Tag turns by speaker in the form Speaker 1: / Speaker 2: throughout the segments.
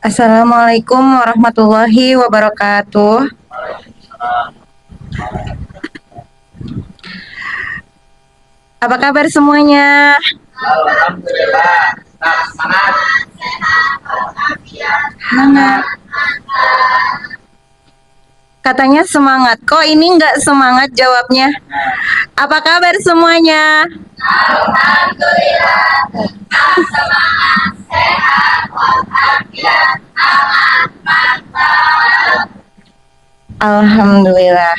Speaker 1: Assalamualaikum warahmatullahi wabarakatuh. Apa kabar semuanya?
Speaker 2: Alhamdulillah, tetap semangat.
Speaker 1: Hangat. Katanya semangat. Kok ini nggak semangat jawabnya? Apa kabar semuanya? Alhamdulillah.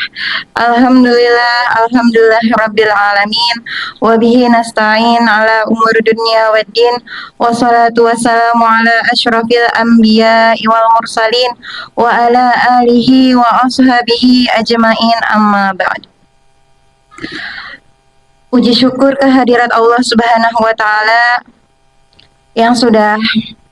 Speaker 1: Alhamdulillah, alhamdulillah rabbil alamin. Wa bihi nasta'in ala umur dunya waddin. Wassalatu wassalamu ala asyrafil anbiya wal mursalin wa ala alihi wa ashabihi ajmain amma ba'd. Puji syukur kehadirat Allah Subhanahu wa taala yang sudah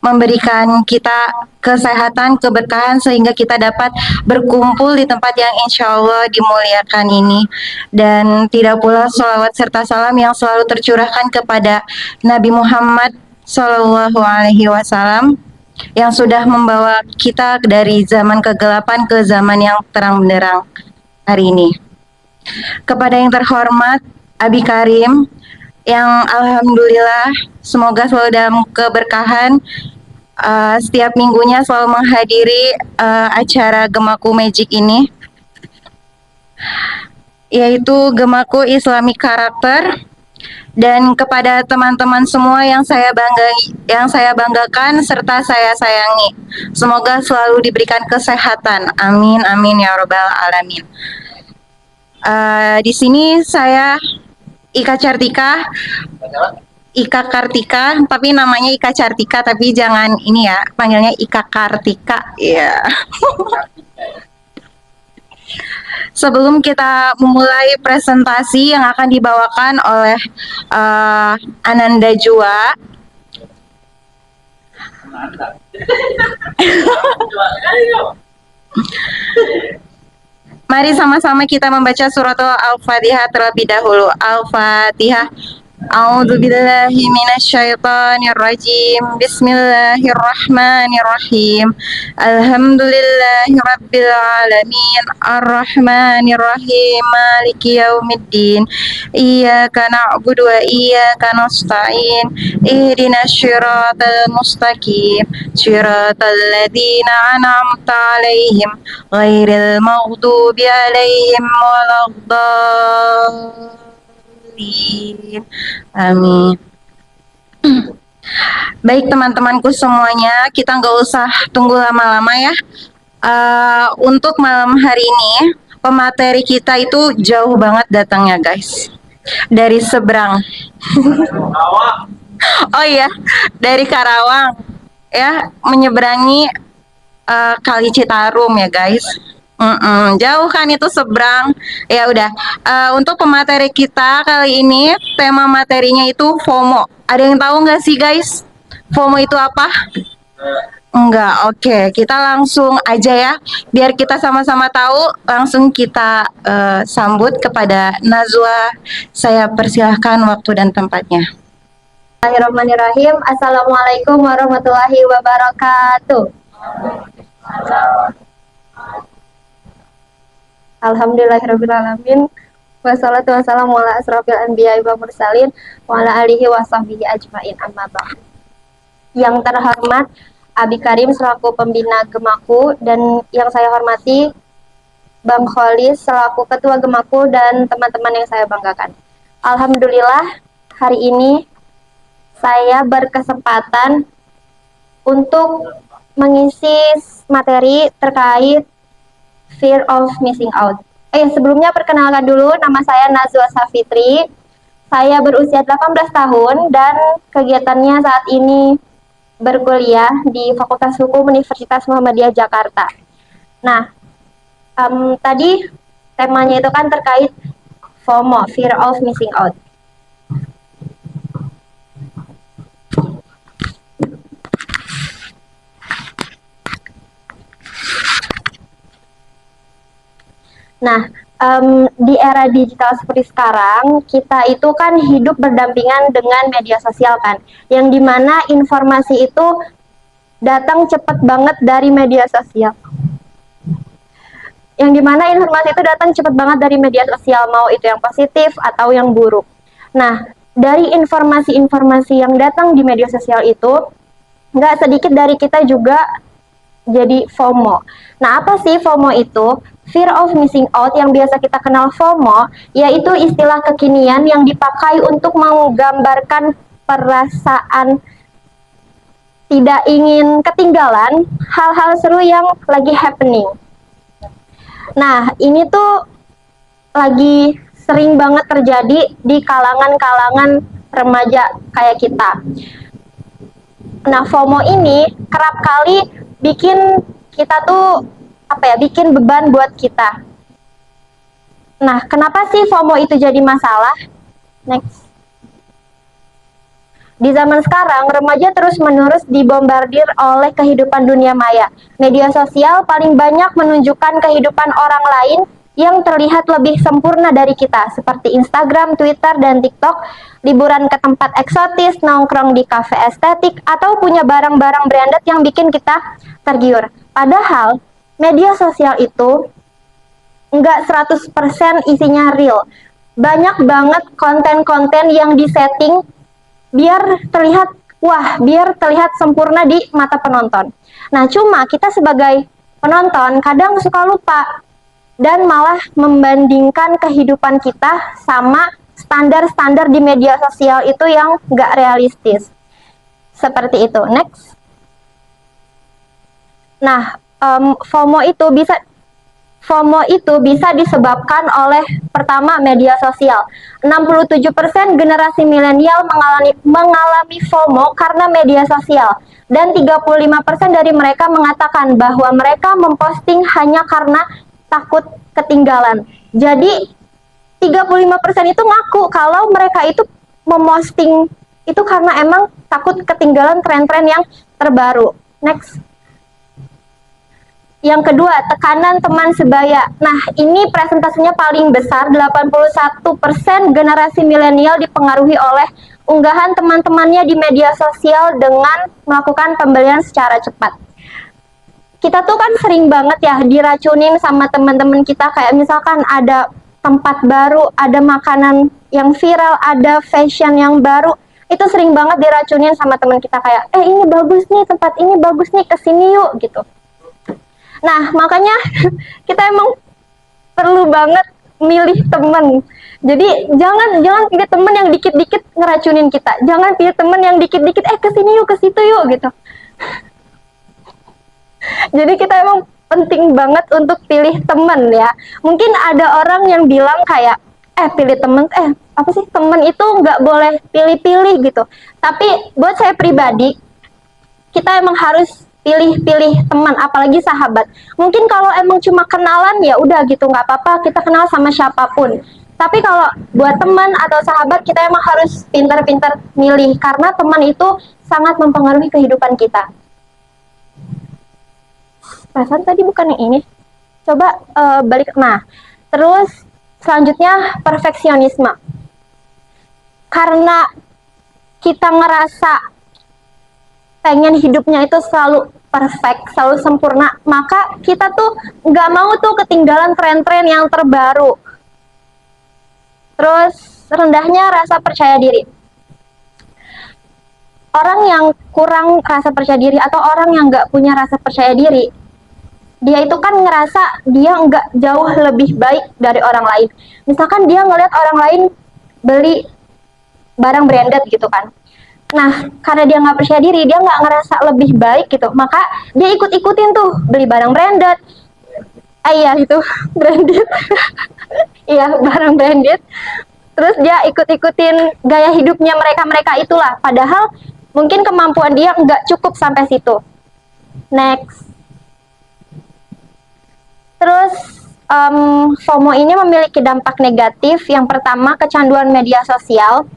Speaker 1: memberikan kita kesehatan, keberkahan sehingga kita dapat berkumpul di tempat yang insya Allah dimuliakan ini. Dan tidak pula sholawat serta salam yang selalu tercurahkan kepada Nabi Muhammad Sallallahu Alaihi Wasallam yang sudah membawa kita dari zaman kegelapan ke zaman yang terang benderang hari ini. Kepada yang terhormat Abi Karim, yang alhamdulillah semoga selalu dalam keberkahan, setiap minggunya selalu menghadiri acara Gemaku Magic ini, yaitu Gemaku Islamic Karakter. Dan kepada teman-teman semua yang saya banggakan serta saya sayangi, semoga selalu diberikan kesehatan. Amin amin ya robbal alamin. Di sini saya Ika Cartika, Ika Kartika, tapi namanya Ika Cartika, tapi jangan ini ya, panggilnya Ika Kartika. Iya. Sebelum kita memulai presentasi yang akan dibawakan oleh Ananda Jua, mari sama-sama kita membaca surat Al-Fatihah terlebih dahulu. Al-Fatihah. A'udzu billahi minasyaitonir rajim. Bismillahirrahmanirrahim. Alhamdulillahirabbil alamin. Arrahmanir rahim. Maliki yaumiddin. Iyyaka na'budu wa iyyaka nasta'in. Ihdinas syiratal mustaqim. Syiratal ladzina an'amta 'alaihim ghairil maghdubi 'alaihim waladdallin. Amin. Baik teman-temanku semuanya, kita nggak usah tunggu lama-lama ya. Untuk malam hari ini, pemateri kita itu jauh banget datangnya guys. Dari seberang. Oh iya, dari Karawang ya, menyeberangi Kali Citarum ya guys. Jauh kan itu seberang. Ya udah. Untuk pemateri kita kali ini, tema materinya itu FOMO. Ada yang tahu nggak sih guys? FOMO itu apa? Enggak. Oke. Kita langsung aja ya. Biar kita sama-sama tahu. Langsung kita sambut kepada Nazwa. Saya persilahkan waktu dan tempatnya.
Speaker 3: Bismillahirrahmanirrahim. Assalamualaikum warahmatullahi wabarakatuh. Alhamdulillahirrahmanirrahim. Wassalatu wassalamu ala asrofil anbiya wa mursalin wa ala alihi wa sahbihi ajmain amma ba'd. Yang terhormat Abi Karim selaku pembina Gemaku, dan yang saya hormati Bang Kholis selaku ketua Gemaku dan teman-teman yang saya banggakan. Alhamdulillah hari ini saya berkesempatan untuk mengisi materi terkait fear of missing out. Sebelumnya perkenalkan dulu, nama saya Nazwa Safitri. Saya berusia 18 tahun dan kegiatannya saat ini berkuliah di Fakultas Hukum Universitas Muhammadiyah Jakarta. Nah, tadi temanya itu kan terkait FOMO, fear of missing out. Nah, di era digital seperti sekarang, kita itu kan hidup berdampingan dengan media sosial kan, yang dimana informasi itu datang cepet banget dari media sosial. Yang dimana informasi itu datang cepet banget dari media sosial, mau itu yang positif atau yang buruk. Nah, dari informasi-informasi yang datang di media sosial itu, nggak sedikit dari kita juga jadi FOMO. Nah, apa sih FOMO itu? Fear of missing out yang biasa kita kenal FOMO, yaitu istilah kekinian yang dipakai untuk menggambarkan perasaan tidak ingin ketinggalan hal-hal seru yang lagi happening. Nah, ini tuh lagi sering banget terjadi di kalangan-kalangan remaja kayak kita. Nah, FOMO ini kerap kali bikin kita tuh bikin beban buat kita. Nah, kenapa sih FOMO itu jadi masalah? Next. Di zaman sekarang, remaja terus-menerus dibombardir oleh kehidupan dunia maya. Media sosial paling banyak menunjukkan kehidupan orang lain yang terlihat lebih sempurna dari kita, seperti Instagram, Twitter, dan TikTok, liburan ke tempat eksotis, nongkrong di kafe estetik, atau punya barang-barang branded yang bikin kita tergiur. Padahal, media sosial itu nggak 100% isinya real. Banyak banget konten-konten yang disetting biar terlihat sempurna di mata penonton. Nah, cuma kita sebagai penonton kadang suka lupa dan malah membandingkan kehidupan kita sama standar-standar di media sosial itu yang nggak realistis. Seperti itu. Next. Nah, FOMO itu bisa disebabkan oleh pertama media sosial. 67% generasi milenial mengalami FOMO karena media sosial dan 35% dari mereka mengatakan bahwa mereka memposting hanya karena takut ketinggalan. Jadi 35% itu ngaku kalau mereka itu memposting itu karena emang takut ketinggalan tren-tren yang terbaru. Next. Yang kedua, tekanan teman sebaya. Nah, ini presentasinya paling besar, 81% generasi milenial dipengaruhi oleh unggahan teman-temannya di media sosial dengan melakukan pembelian secara cepat. Kita tuh kan sering banget ya diracunin sama teman-teman kita, kayak misalkan ada tempat baru, ada makanan yang viral, ada fashion yang baru, itu sering banget diracunin sama teman kita kayak, ini bagus nih, tempat ini bagus nih, kesini yuk, gitu. Nah, makanya kita emang perlu banget milih teman. Jadi jangan pilih teman yang dikit-dikit ngeracunin kita. Jangan pilih teman yang dikit-dikit kesini yuk, ke situ yuk gitu. Jadi kita emang penting banget untuk pilih teman ya. Mungkin ada orang yang bilang kayak pilih teman teman itu nggak boleh pilih-pilih gitu. Tapi buat saya pribadi, kita emang harus pilih-pilih teman, apalagi sahabat. Mungkin kalau emang cuma kenalan ya udah gitu, nggak apa-apa kita kenal sama siapapun. Tapi kalau buat teman atau sahabat kita emang harus pintar-pintar milih, karena teman itu sangat mempengaruhi kehidupan kita. Perasaan tadi bukan yang ini. Coba balik. Nah, terus selanjutnya perfeksionisme. Karena kita ngerasa pengen hidupnya itu selalu perfect, selalu sempurna, maka kita tuh nggak mau tuh ketinggalan tren-tren yang terbaru. Terus rendahnya rasa percaya diri. Orang yang kurang rasa percaya diri atau orang yang nggak punya rasa percaya diri, dia itu kan ngerasa dia nggak jauh lebih baik dari orang lain. Misalkan dia ngeliat orang lain beli barang branded gitu kan. Nah, karena dia nggak percaya diri, dia nggak ngerasa lebih baik gitu, maka dia ikut-ikutin tuh beli barang branded. Iya itu branded. Iya barang branded. Terus dia ikut-ikutin gaya hidupnya mereka itulah. Padahal mungkin kemampuan dia nggak cukup sampai situ. Next. Terus FOMO ini memiliki dampak negatif. Yang pertama, kecanduan media sosial.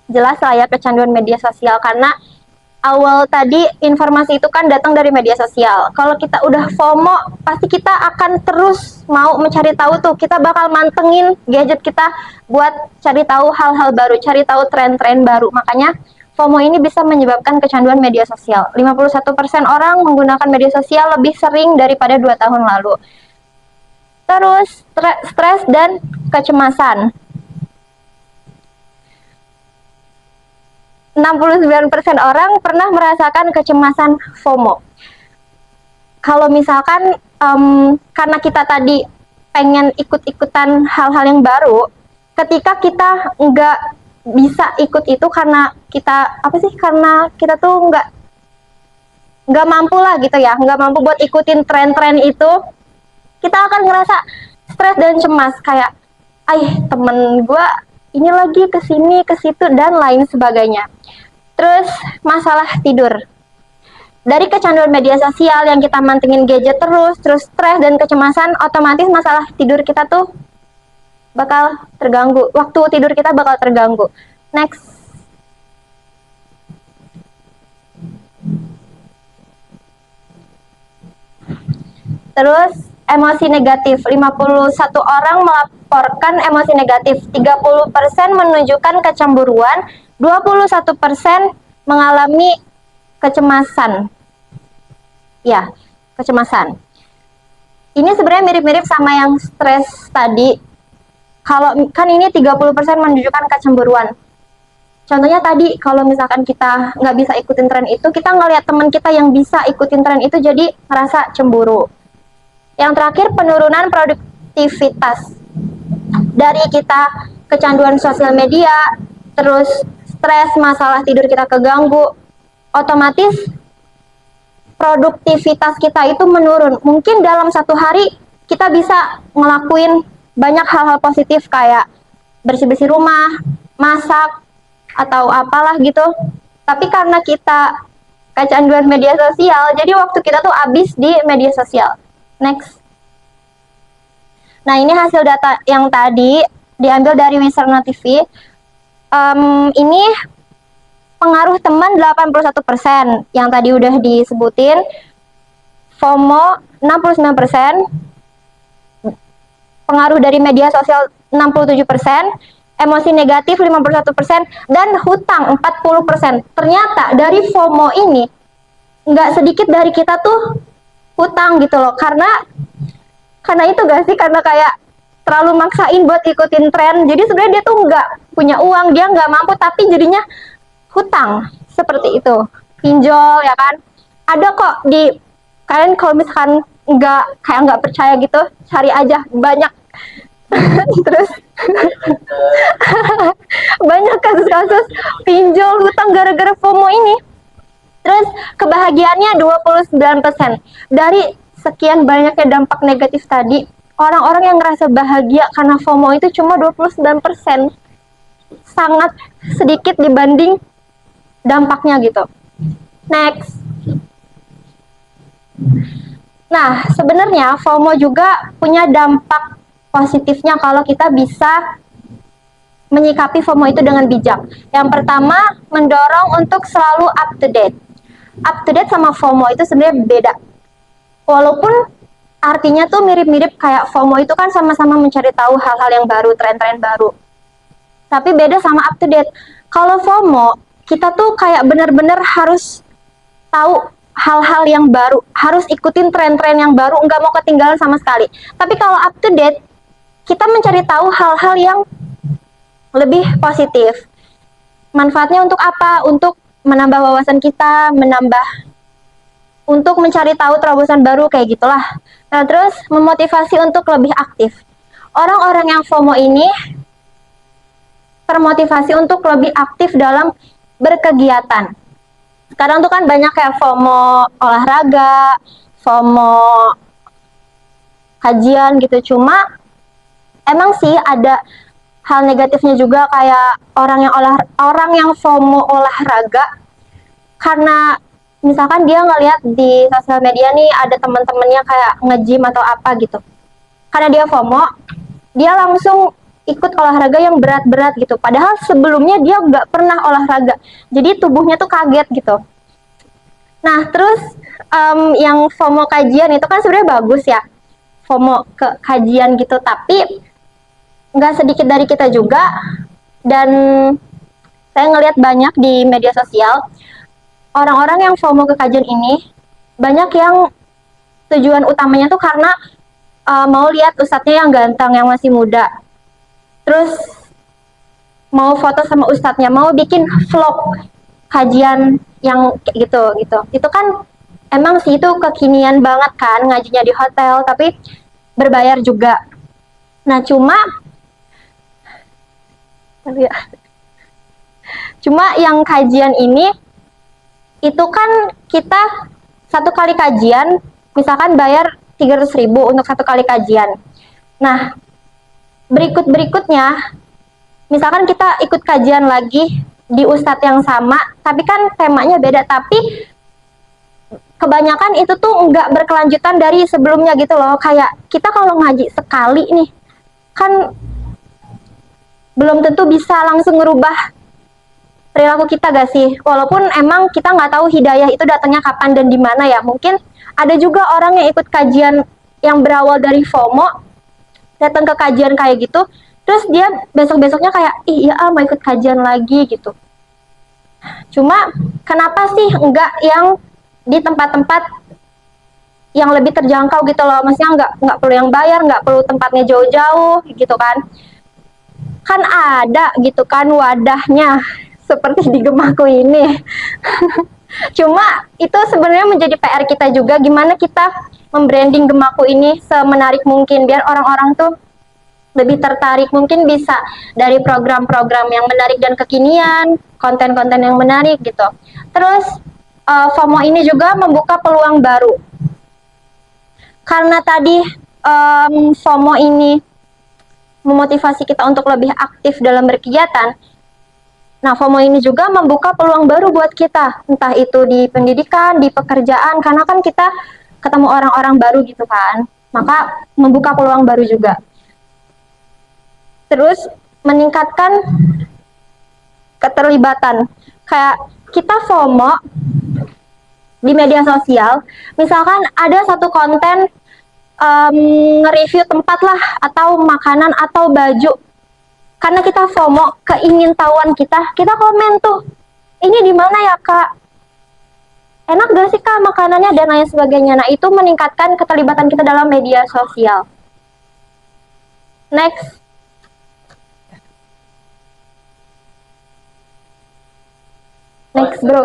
Speaker 3: Jelas lah ya kecanduan media sosial, karena awal tadi informasi itu kan datang dari media sosial. Kalau kita udah FOMO, pasti kita akan terus mau mencari tahu tuh. Kita bakal mantengin gadget kita buat cari tahu hal-hal baru, cari tahu tren-tren baru. Makanya FOMO ini bisa menyebabkan kecanduan media sosial. 51% orang menggunakan media sosial lebih sering daripada 2 tahun lalu. Terus, stres dan kecemasan. 69% orang pernah merasakan kecemasan FOMO. Kalau misalkan karena kita tadi pengen ikut-ikutan hal-hal yang baru, ketika kita nggak bisa ikut itu karena kita karena kita tuh nggak mampu lah gitu ya, nggak mampu buat ikutin tren-tren itu, kita akan ngerasa stres dan cemas kayak, temen gue ini lagi kesini kesitu dan lain sebagainya. Terus masalah tidur. Dari kecanduan media sosial yang kita mantengin gadget terus stres dan kecemasan, otomatis masalah tidur kita tuh bakal terganggu. Waktu tidur kita bakal terganggu. Next. Terus emosi negatif. 51 orang melaporkan emosi negatif. 30% menunjukkan kecemburuan. 21% mengalami kecemasan. Ya, kecemasan. Ini sebenarnya mirip-mirip sama yang stres tadi. Kalau kan ini 30% menunjukkan kecemburuan. Contohnya tadi, kalau misalkan kita nggak bisa ikutin tren itu, kita ngelihat teman kita yang bisa ikutin tren itu, jadi ngerasa cemburu. Yang terakhir, penurunan produktivitas. Dari kita kecanduan sosial media, terus stres, masalah tidur kita keganggu, otomatis produktivitas kita itu menurun. Mungkin dalam satu hari kita bisa ngelakuin banyak hal-hal positif kayak bersih-bersih rumah, masak, atau apalah gitu. Tapi karena kita kecanduan media sosial, jadi waktu kita tuh habis di media sosial. Next. Nah, ini hasil data yang tadi diambil dari Wisarna TV. Ini pengaruh teman 81%, yang tadi udah disebutin. FOMO 69%, pengaruh dari media sosial 67%, emosi negatif 51%, dan hutang 40%. Ternyata dari FOMO ini nggak sedikit dari kita tuh hutang gitu loh, karena itu gak sih, karena kayak terlalu maksain buat ikutin tren. Jadi sebenarnya dia tuh nggak punya uang, dia nggak mampu, tapi jadinya hutang seperti itu, pinjol ya kan. Ada kok di kalian kalau misalkan nggak percaya gitu, cari aja banyak. Terus banyak kasus-kasus pinjol hutang gara-gara FOMO ini. Terus kebahagiaannya 29%. Dari sekian banyaknya dampak negatif tadi, orang-orang yang ngerasa bahagia karena FOMO itu cuma 29%. Sangat sedikit dibanding dampaknya gitu. Next. Nah, sebenarnya FOMO juga punya dampak positifnya kalau kita bisa menyikapi FOMO itu dengan bijak. Yang pertama, mendorong untuk selalu up to date. Up to date sama FOMO itu sebenarnya beda. Walaupun artinya tuh mirip-mirip, kayak FOMO itu kan sama-sama mencari tahu hal-hal yang baru, tren-tren baru. Tapi beda sama up to date. Kalau FOMO, kita tuh kayak benar-benar harus tahu hal-hal yang baru, harus ikutin tren-tren yang baru, nggak mau ketinggalan sama sekali. Tapi kalau up to date, kita mencari tahu hal-hal yang lebih positif. Manfaatnya untuk apa? Untuk menambah wawasan kita, untuk mencari tahu terobosan baru, kayak gitulah. Nah, terus memotivasi untuk lebih aktif. Orang-orang yang FOMO ini termotivasi untuk lebih aktif dalam berkegiatan. Sekarang tuh kan banyak kayak FOMO olahraga, FOMO kajian gitu. Cuma emang sih ada hal negatifnya juga, kayak orang yang FOMO olahraga karena misalkan dia ngelihat di sosial media nih ada teman-temannya kayak nge-gym atau apa gitu. Karena dia FOMO, dia langsung ikut olahraga yang berat-berat gitu. Padahal sebelumnya dia nggak pernah olahraga. Jadi tubuhnya tuh kaget gitu. Nah, terus yang FOMO kajian itu kan sebenarnya bagus ya. FOMO ke kajian gitu, tapi nggak sedikit dari kita juga, dan saya ngelihat banyak di media sosial orang-orang yang FOMO ke kajian ini banyak yang tujuan utamanya tuh karena mau lihat ustadznya yang ganteng, yang masih muda. Terus mau foto sama ustadznya, mau bikin vlog kajian yang kayak gitu. Itu kan emang sih itu kekinian banget kan, ngajinya di hotel tapi berbayar juga. Nah, cuma yang kajian ini itu kan kita satu kali kajian misalkan bayar 300.000 untuk satu kali kajian. Nah, berikutnya misalkan kita ikut kajian lagi di ustadz yang sama, tapi kan temanya beda, tapi kebanyakan itu tuh nggak berkelanjutan dari sebelumnya gitu loh. Kayak kita kalau ngaji sekali nih, kan belum tentu bisa langsung ngerubah perilaku kita gak sih? Walaupun emang kita nggak tahu hidayah itu datangnya kapan dan di mana ya. Mungkin ada juga orang yang ikut kajian yang berawal dari FOMO, datang ke kajian kayak gitu, terus dia besok-besoknya kayak, ih ya mau ikut kajian lagi gitu. Cuma kenapa sih enggak yang di tempat-tempat yang lebih terjangkau gitu loh, maksudnya nggak perlu yang bayar, nggak perlu tempatnya jauh-jauh gitu kan ada gitu kan wadahnya seperti di Gemaku ini. Cuma itu sebenarnya menjadi PR kita juga, gimana kita membranding Gemaku ini semenarik mungkin biar orang-orang tuh lebih tertarik. Mungkin bisa dari program-program yang menarik dan kekinian, konten-konten yang menarik gitu. Terus FOMO ini juga membuka peluang baru. Karena tadi FOMO ini memotivasi kita untuk lebih aktif dalam berkegiatan. Nah, FOMO ini juga membuka peluang baru buat kita, entah itu di pendidikan, di pekerjaan, karena kan kita ketemu orang-orang baru gitu kan, maka membuka peluang baru juga. Terus meningkatkan keterlibatan, kayak kita FOMO di media sosial, misalkan ada satu konten nge-review tempat lah, atau makanan, atau baju. Karena kita FOMO, keingintahuan kita komen tuh, ini di mana ya kak? Enak gak sih kak makanannya dan lain sebagainya. Nah, itu meningkatkan keterlibatan kita dalam media sosial. Next. Next bro.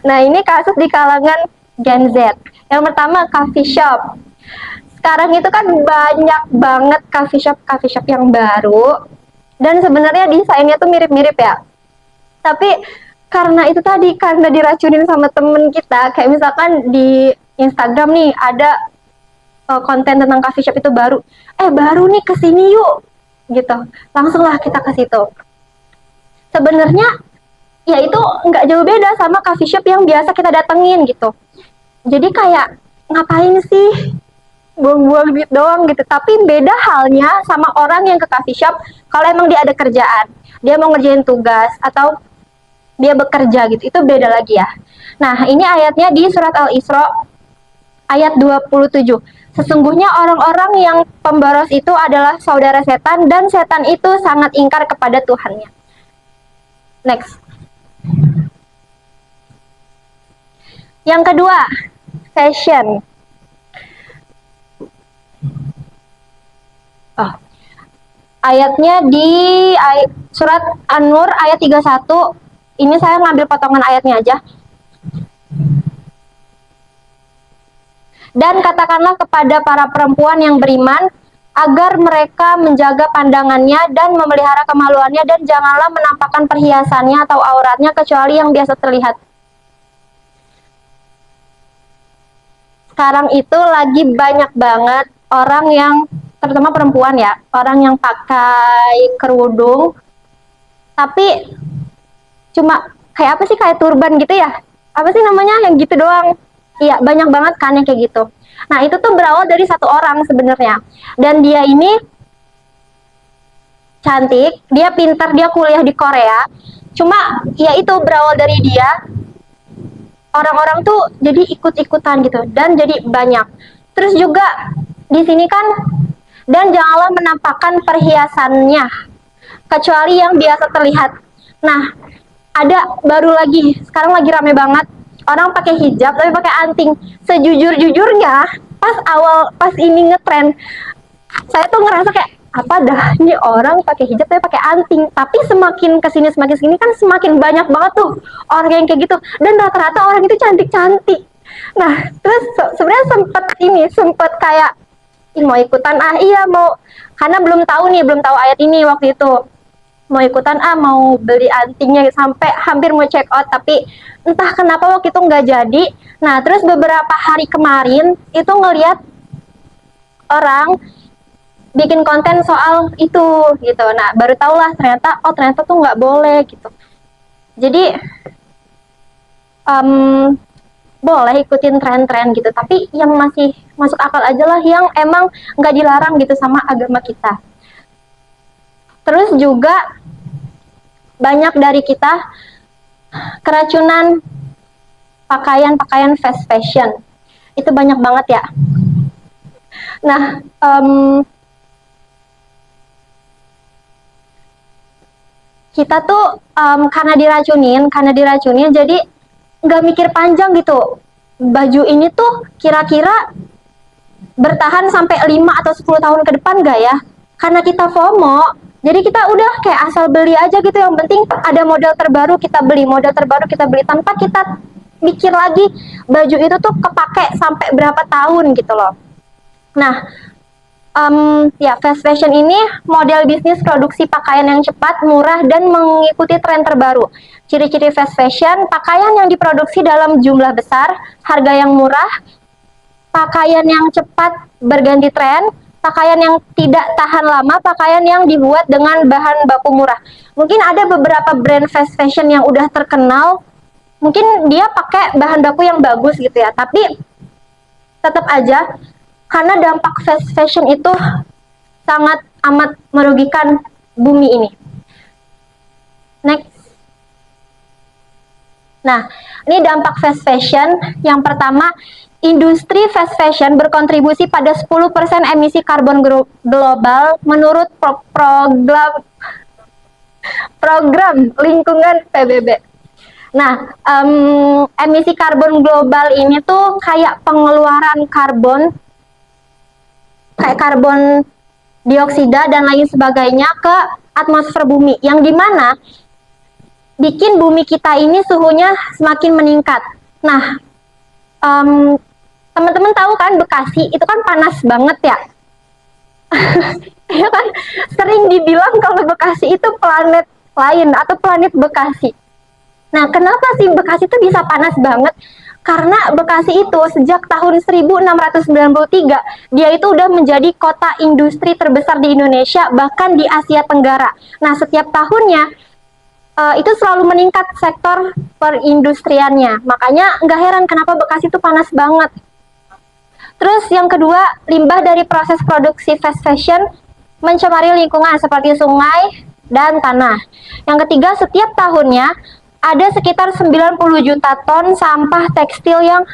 Speaker 3: Nah, ini kasus di kalangan Gen Z. Yang pertama coffee shop. Sekarang itu kan banyak banget coffee shop yang baru, dan sebenarnya desainnya tuh mirip-mirip ya. Tapi karena itu tadi, karena diracunin sama temen kita, kayak misalkan di Instagram nih ada konten tentang coffee shop itu baru, baru nih kesini yuk, gitu. Langsunglah kita ke situ. Sebenarnya ya itu nggak jauh beda sama coffee shop yang biasa kita datengin gitu. Jadi kayak ngapain sih buang-buang duit doang gitu. Tapi beda halnya sama orang yang ke coffee shop kalau emang dia ada kerjaan, dia mau ngerjain tugas atau dia bekerja gitu, itu beda lagi ya. Nah, ini ayatnya di surat Al-Isra ayat 27. Sesungguhnya orang-orang yang pemboros itu adalah saudara setan, dan setan itu sangat ingkar kepada Tuhannya. Next. Yang kedua, fashion. Ayatnya di surat An-Nur ayat 31. Ini saya ngambil potongan ayatnya aja. Dan katakanlah kepada para perempuan yang beriman agar mereka menjaga pandangannya dan memelihara kemaluannya, dan janganlah menampakkan perhiasannya atau auratnya kecuali yang biasa terlihat. Sekarang itu lagi banyak banget orang yang, terutama perempuan ya, orang yang pakai kerudung tapi cuma kayak apa sih, kayak turban gitu ya, apa sih namanya yang gitu doang. Iya, banyak banget kan yang kayak gitu. Nah, itu tuh berawal dari satu orang sebenarnya, dan dia ini cantik, dia pintar, dia kuliah di Korea. Cuma ya itu berawal dari dia, orang-orang tuh jadi ikut-ikutan gitu, dan jadi banyak. Terus juga di sini kan, dan janganlah menampakkan perhiasannya. kecuali yang biasa terlihat. Nah, ada baru lagi, sekarang lagi rame banget orang pakai hijab tapi pakai anting. Sejujur-jujurnya, pas ini ngetren, saya tuh ngerasa kayak apa dah ini orang pakai hijab tapi pakai anting. Tapi semakin kesini kan semakin banyak banget tuh orang yang kayak gitu, dan rata-rata orang itu cantik-cantik. Nah, terus sebenarnya sempet kayak mau ikutan, iya mau, karena belum tahu ayat ini waktu itu, mau ikutan, mau beli antingnya sampai hampir mau check out, tapi entah kenapa waktu itu nggak jadi. Nah, terus beberapa hari kemarin itu ngeliat orang bikin konten soal itu gitu. Nah, baru tau lah ternyata tuh nggak boleh gitu. Jadi boleh ikutin tren-tren gitu, tapi yang masih masuk akal aja lah, yang emang nggak dilarang gitu sama agama kita. Terus juga banyak dari kita keracunan pakaian fast fashion, itu banyak banget ya. Nah, kita tuh karena diracunin jadi nggak mikir panjang gitu. Baju ini tuh kira-kira bertahan sampai 5 atau 10 tahun ke depan gak ya? Karena kita FOMO, jadi kita udah kayak asal beli aja gitu. Yang penting ada model terbaru kita beli, tanpa kita mikir lagi baju itu tuh kepake sampai berapa tahun gitu loh. Nah, ya fast fashion ini model bisnis produksi pakaian yang cepat, murah, dan mengikuti tren terbaru. Ciri-ciri fast fashion: pakaian yang diproduksi dalam jumlah besar, harga yang murah, pakaian yang cepat berganti tren, pakaian yang tidak tahan lama, pakaian yang dibuat dengan bahan baku murah. Mungkin ada beberapa brand fast fashion yang udah terkenal, mungkin dia pakai bahan baku yang bagus gitu ya, tapi tetap aja karena dampak fast fashion itu sangat amat merugikan bumi ini. Next. Nah, ini dampak fast fashion. Yang pertama, industri fast fashion berkontribusi pada 10% emisi karbon global menurut program lingkungan PBB. Nah, emisi karbon global ini tuh kayak pengeluaran karbon, kayak karbon dioksida dan lain sebagainya ke atmosfer bumi, yang dimana bikin bumi kita ini suhunya semakin meningkat. Nah, teman-teman tahu kan Bekasi itu kan panas banget ya. Ya kan, sering dibilang kalau Bekasi itu planet lain atau planet Bekasi. Nah, kenapa sih Bekasi itu bisa panas banget? Karena Bekasi itu sejak tahun 1693 dia itu udah menjadi kota industri terbesar di Indonesia, bahkan di Asia Tenggara. Nah, setiap tahunnya itu selalu meningkat sektor perindustriannya. Makanya nggak heran kenapa Bekasi itu panas banget. Terus yang kedua, limbah dari proses produksi fast fashion mencemari lingkungan seperti sungai dan tanah. Yang ketiga, setiap tahunnya ada sekitar 90 juta ton sampah tekstil yang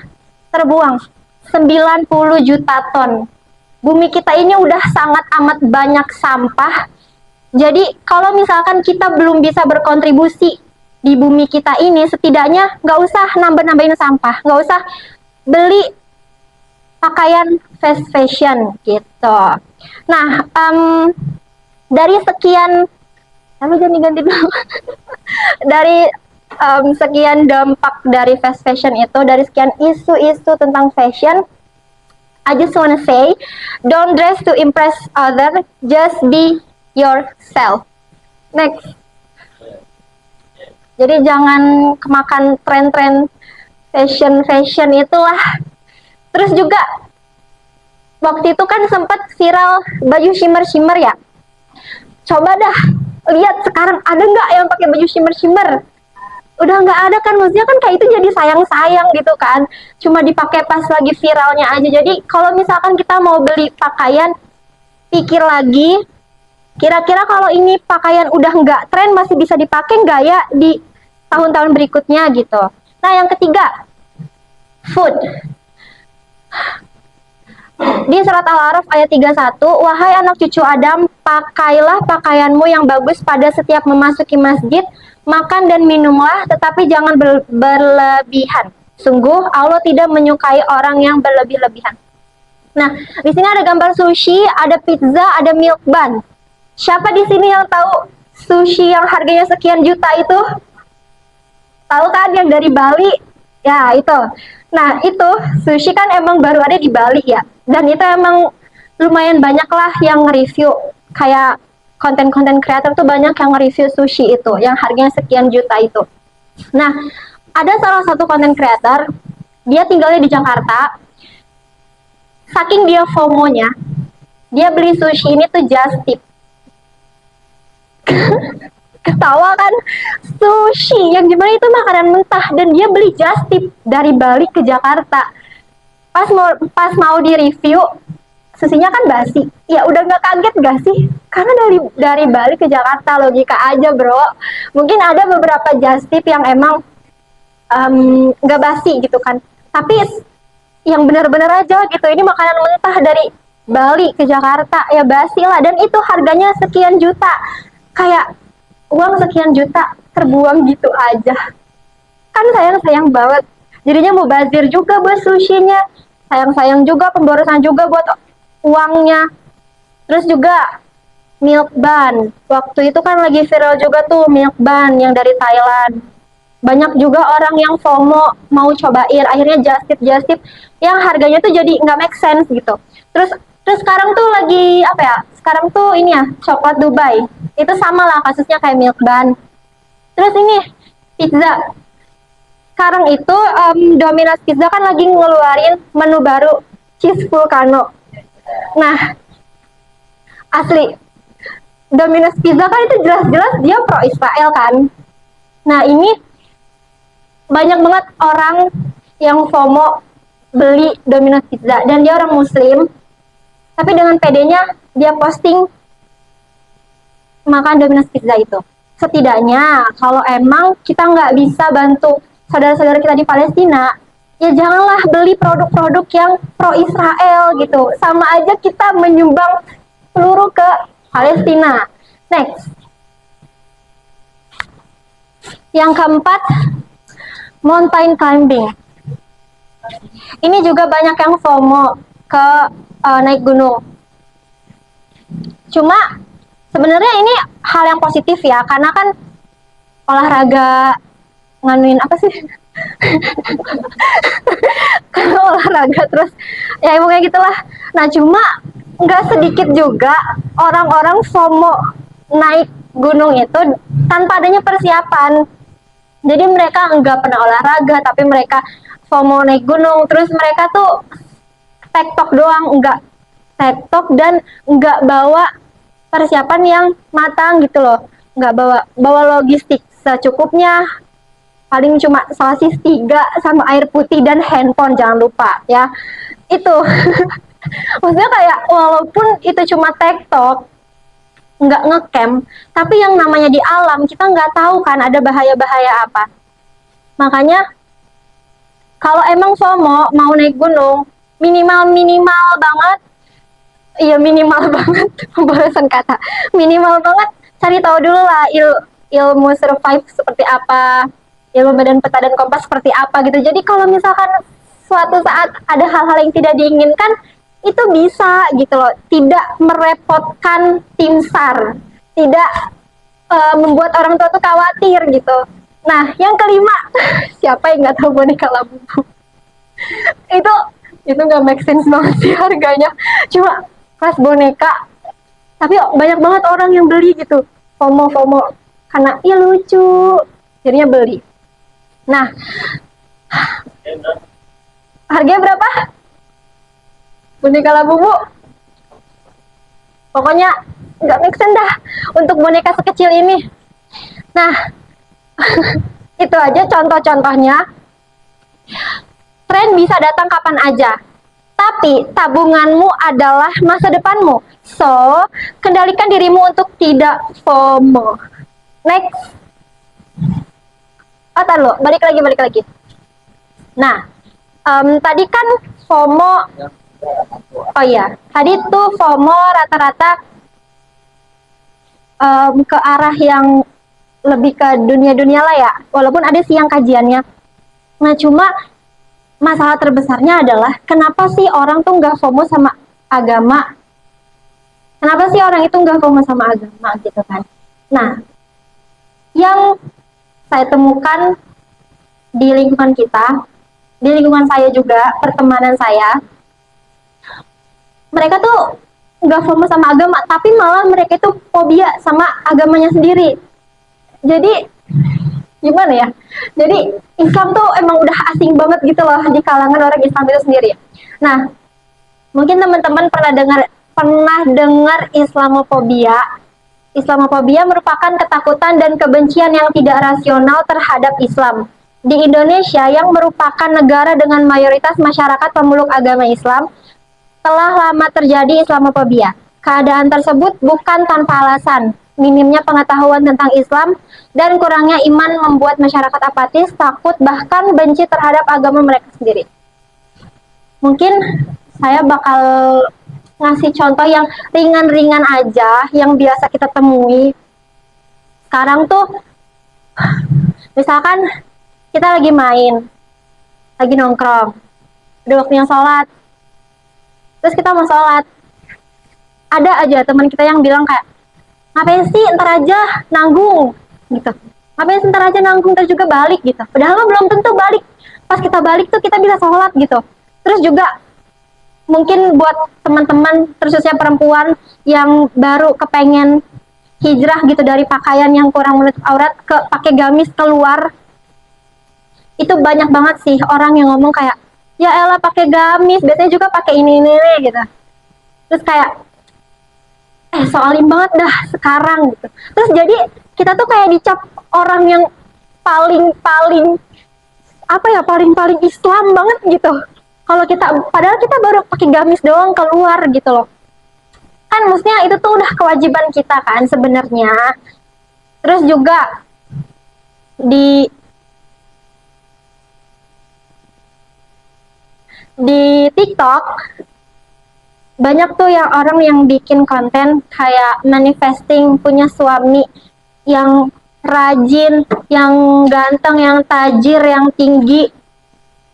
Speaker 3: terbuang. 90 juta ton. Bumi kita ini udah sangat amat banyak sampah. Jadi kalau misalkan kita belum bisa berkontribusi di bumi kita ini, setidaknya nggak usah nambah-nambahin sampah, nggak usah beli pakaian fast fashion gitu. Nah, dari sekian, ganti dulu. Dari sekian dampak dari fast fashion itu, dari sekian isu-isu tentang fashion, I just wanna say, don't dress to impress others, just be yourself. Next. Jadi jangan kemakan tren-tren fashion itulah. Terus juga waktu itu kan sempat viral baju shimmer ya. Coba dah lihat sekarang ada nggak yang pakai baju shimmer? Udah nggak ada kan, maksudnya kan kayak itu jadi sayang gitu kan, cuma dipakai pas lagi viralnya aja. Jadi kalau misalkan kita mau beli pakaian, pikir lagi, kira-kira kalau ini pakaian udah nggak tren masih bisa dipakai nggak ya di tahun-tahun berikutnya gitu. Nah, yang ketiga, food. Di surat Al-A'raf ayat 31, wahai anak cucu Adam, pakailah pakaianmu yang bagus pada setiap memasuki masjid, makan dan minumlah, tetapi jangan berlebihan. Sungguh Allah tidak menyukai orang yang berlebih-lebihan. Nah, di sini ada gambar sushi, ada pizza, ada milk bun. Siapa di sini yang tahu sushi yang harganya sekian juta itu? Tahu kan yang dari Bali? Ya, itu. Nah, itu sushi kan emang baru ada di Bali ya. Dan itu emang lumayan banyak lah yang nge-review. Kayak konten-konten kreator tuh banyak yang nge-review sushi itu, yang harganya sekian juta itu. Nah, ada salah satu konten kreator, dia tinggalnya di Jakarta. Saking dia FOMO-nya, dia beli sushi ini tuh just tip. Ketawa kan, sushi yang gimana itu makanan mentah dan dia beli just tip dari Bali ke Jakarta. Pas mau di review, sushinya kan basi. Ya udah nggak kaget gak sih? Karena dari Bali ke Jakarta, logika aja bro. Mungkin ada beberapa just tip yang emang nggak basi gitu kan. Tapi yang benar-benar aja gitu, ini makanan mentah dari Bali ke Jakarta, ya basi lah. Dan itu harganya sekian juta. Kayak uang sekian juta terbuang gitu aja, kan sayang banget. Jadinya mau bazir juga buat sushinya, sayang juga, pemborosan juga buat uangnya. Terus juga milk bun, waktu itu kan lagi viral juga tuh milk bun yang dari Thailand. Banyak juga orang yang FOMO mau cobain, akhirnya just tip yang harganya tuh jadi nggak make sense gitu. Terus sekarang tuh lagi apa ya? Sekarang tuh ini ya, coklat Dubai. Itu sama lah kasusnya kayak milk bun. Terus ini pizza. Sekarang itu Domino's Pizza kan lagi ngeluarin menu baru, cheese volcano. Nah, asli Domino's Pizza kan itu jelas-jelas dia pro Israel kan. Nah, ini banyak banget orang yang FOMO beli Domino's Pizza dan dia orang muslim. Tapi dengan pedenya dia posting makan Domino's Pizza itu. Setidaknya kalau emang kita nggak bisa bantu saudara-saudara kita di Palestina, ya janganlah beli produk-produk yang pro Israel gitu. Sama aja kita menyumbang peluru ke Palestina. Next. Yang keempat, mountain climbing. Ini juga banyak yang FOMO ke naik gunung. Cuma sebenarnya ini hal yang positif ya, karena kan olahraga nganuin apa sih? Karena olahraga terus ya emang kayak gitulah. Nah cuma nggak sedikit juga orang-orang FOMO naik gunung itu tanpa adanya persiapan. Jadi mereka nggak pernah olahraga tapi mereka FOMO naik gunung, terus mereka tuh tektok doang, nggak tektok dan nggak bawa persiapan yang matang gitu loh, nggak bawa logistik secukupnya, paling cuma sosis 3 sama air putih dan handphone jangan lupa ya itu. Maksudnya kayak walaupun itu cuma tektok nggak ngecamp, tapi yang namanya di alam kita nggak tahu kan ada bahaya-bahaya apa. Makanya kalau emang FOMO mau naik gunung, minimal banget, iya minimal banget, pembalasan kata, minimal banget cari tahu dulu lah ilmu survive seperti apa, ilmu badan peta dan kompas seperti apa gitu. Jadi kalau misalkan suatu saat ada hal-hal yang tidak diinginkan, itu bisa gitu loh, tidak merepotkan tim SAR, tidak membuat orang tua tuh khawatir gitu. Nah, yang kelima, siapa yang nggak tahu boneka Labubu? itu nggak make sense banget sih harganya. Cuma kelas boneka, tapi banyak banget orang yang beli gitu. FOMO karena ya lucu, jadinya beli. Nah, harganya berapa? Boneka Labubu. Pokoknya nggak make sense dah untuk boneka sekecil ini. Nah, itu aja contoh-contohnya. Tren bisa datang kapan aja, tapi tabunganmu adalah masa depanmu. So, kendalikan dirimu untuk tidak FOMO. Next. Oh, taruh, balik lagi. Nah, tadi kan FOMO Oh iya, tadi tuh FOMO rata-rata ke arah yang lebih ke dunia-dunia lah ya. Walaupun ada sih yang kajiannya. Nah, cuma masalah terbesarnya adalah kenapa sih orang tuh nggak FOMO sama agama? Kenapa sih orang itu nggak FOMO sama agama gitu kan? Nah, yang saya temukan di lingkungan kita, di lingkungan saya juga, pertemanan saya, mereka tuh nggak FOMO sama agama, tapi malah mereka itu fobia sama agamanya sendiri. Jadi gimana ya? Jadi Islam tuh emang udah asing banget gitu loh di kalangan orang Islam itu sendiri. Nah, mungkin teman-teman pernah dengar Islamofobia. Islamofobia merupakan ketakutan dan kebencian yang tidak rasional terhadap Islam. Di Indonesia yang merupakan negara dengan mayoritas masyarakat pemeluk agama Islam, telah lama terjadi Islamofobia. Keadaan tersebut bukan tanpa alasan. Minimnya pengetahuan tentang Islam dan kurangnya iman membuat masyarakat apatis, takut, bahkan benci terhadap agama mereka sendiri. Mungkin saya bakal ngasih contoh yang ringan-ringan aja, yang biasa kita temui. Sekarang tuh, misalkan kita lagi main, lagi nongkrong, udah waktunya sholat, terus kita mau sholat, ada aja teman kita yang bilang kayak, ngapain sih ntar aja nanggung gitu, ngapain sih ntar aja nanggung terus juga balik gitu, padahal belum tentu balik, pas kita balik tuh kita bisa sholat gitu. Terus juga mungkin buat teman-teman khususnya perempuan yang baru kepengen hijrah gitu dari pakaian yang kurang menutup aurat ke pakai gamis keluar, itu banyak banget sih orang yang ngomong kayak, ya elah pakai gamis biasanya juga pakai ini gitu. Terus kayak soalin banget dah sekarang gitu. Terus jadi kita tuh kayak dicap orang yang paling apa ya, paling Islam banget gitu. Kalau kita, padahal kita baru pakai gamis doang keluar gitu loh. Kan maksudnya itu tuh udah kewajiban kita kan sebenarnya. Terus juga di TikTok banyak tuh yang orang yang bikin konten kayak manifesting punya suami yang rajin, yang ganteng, yang tajir, yang tinggi,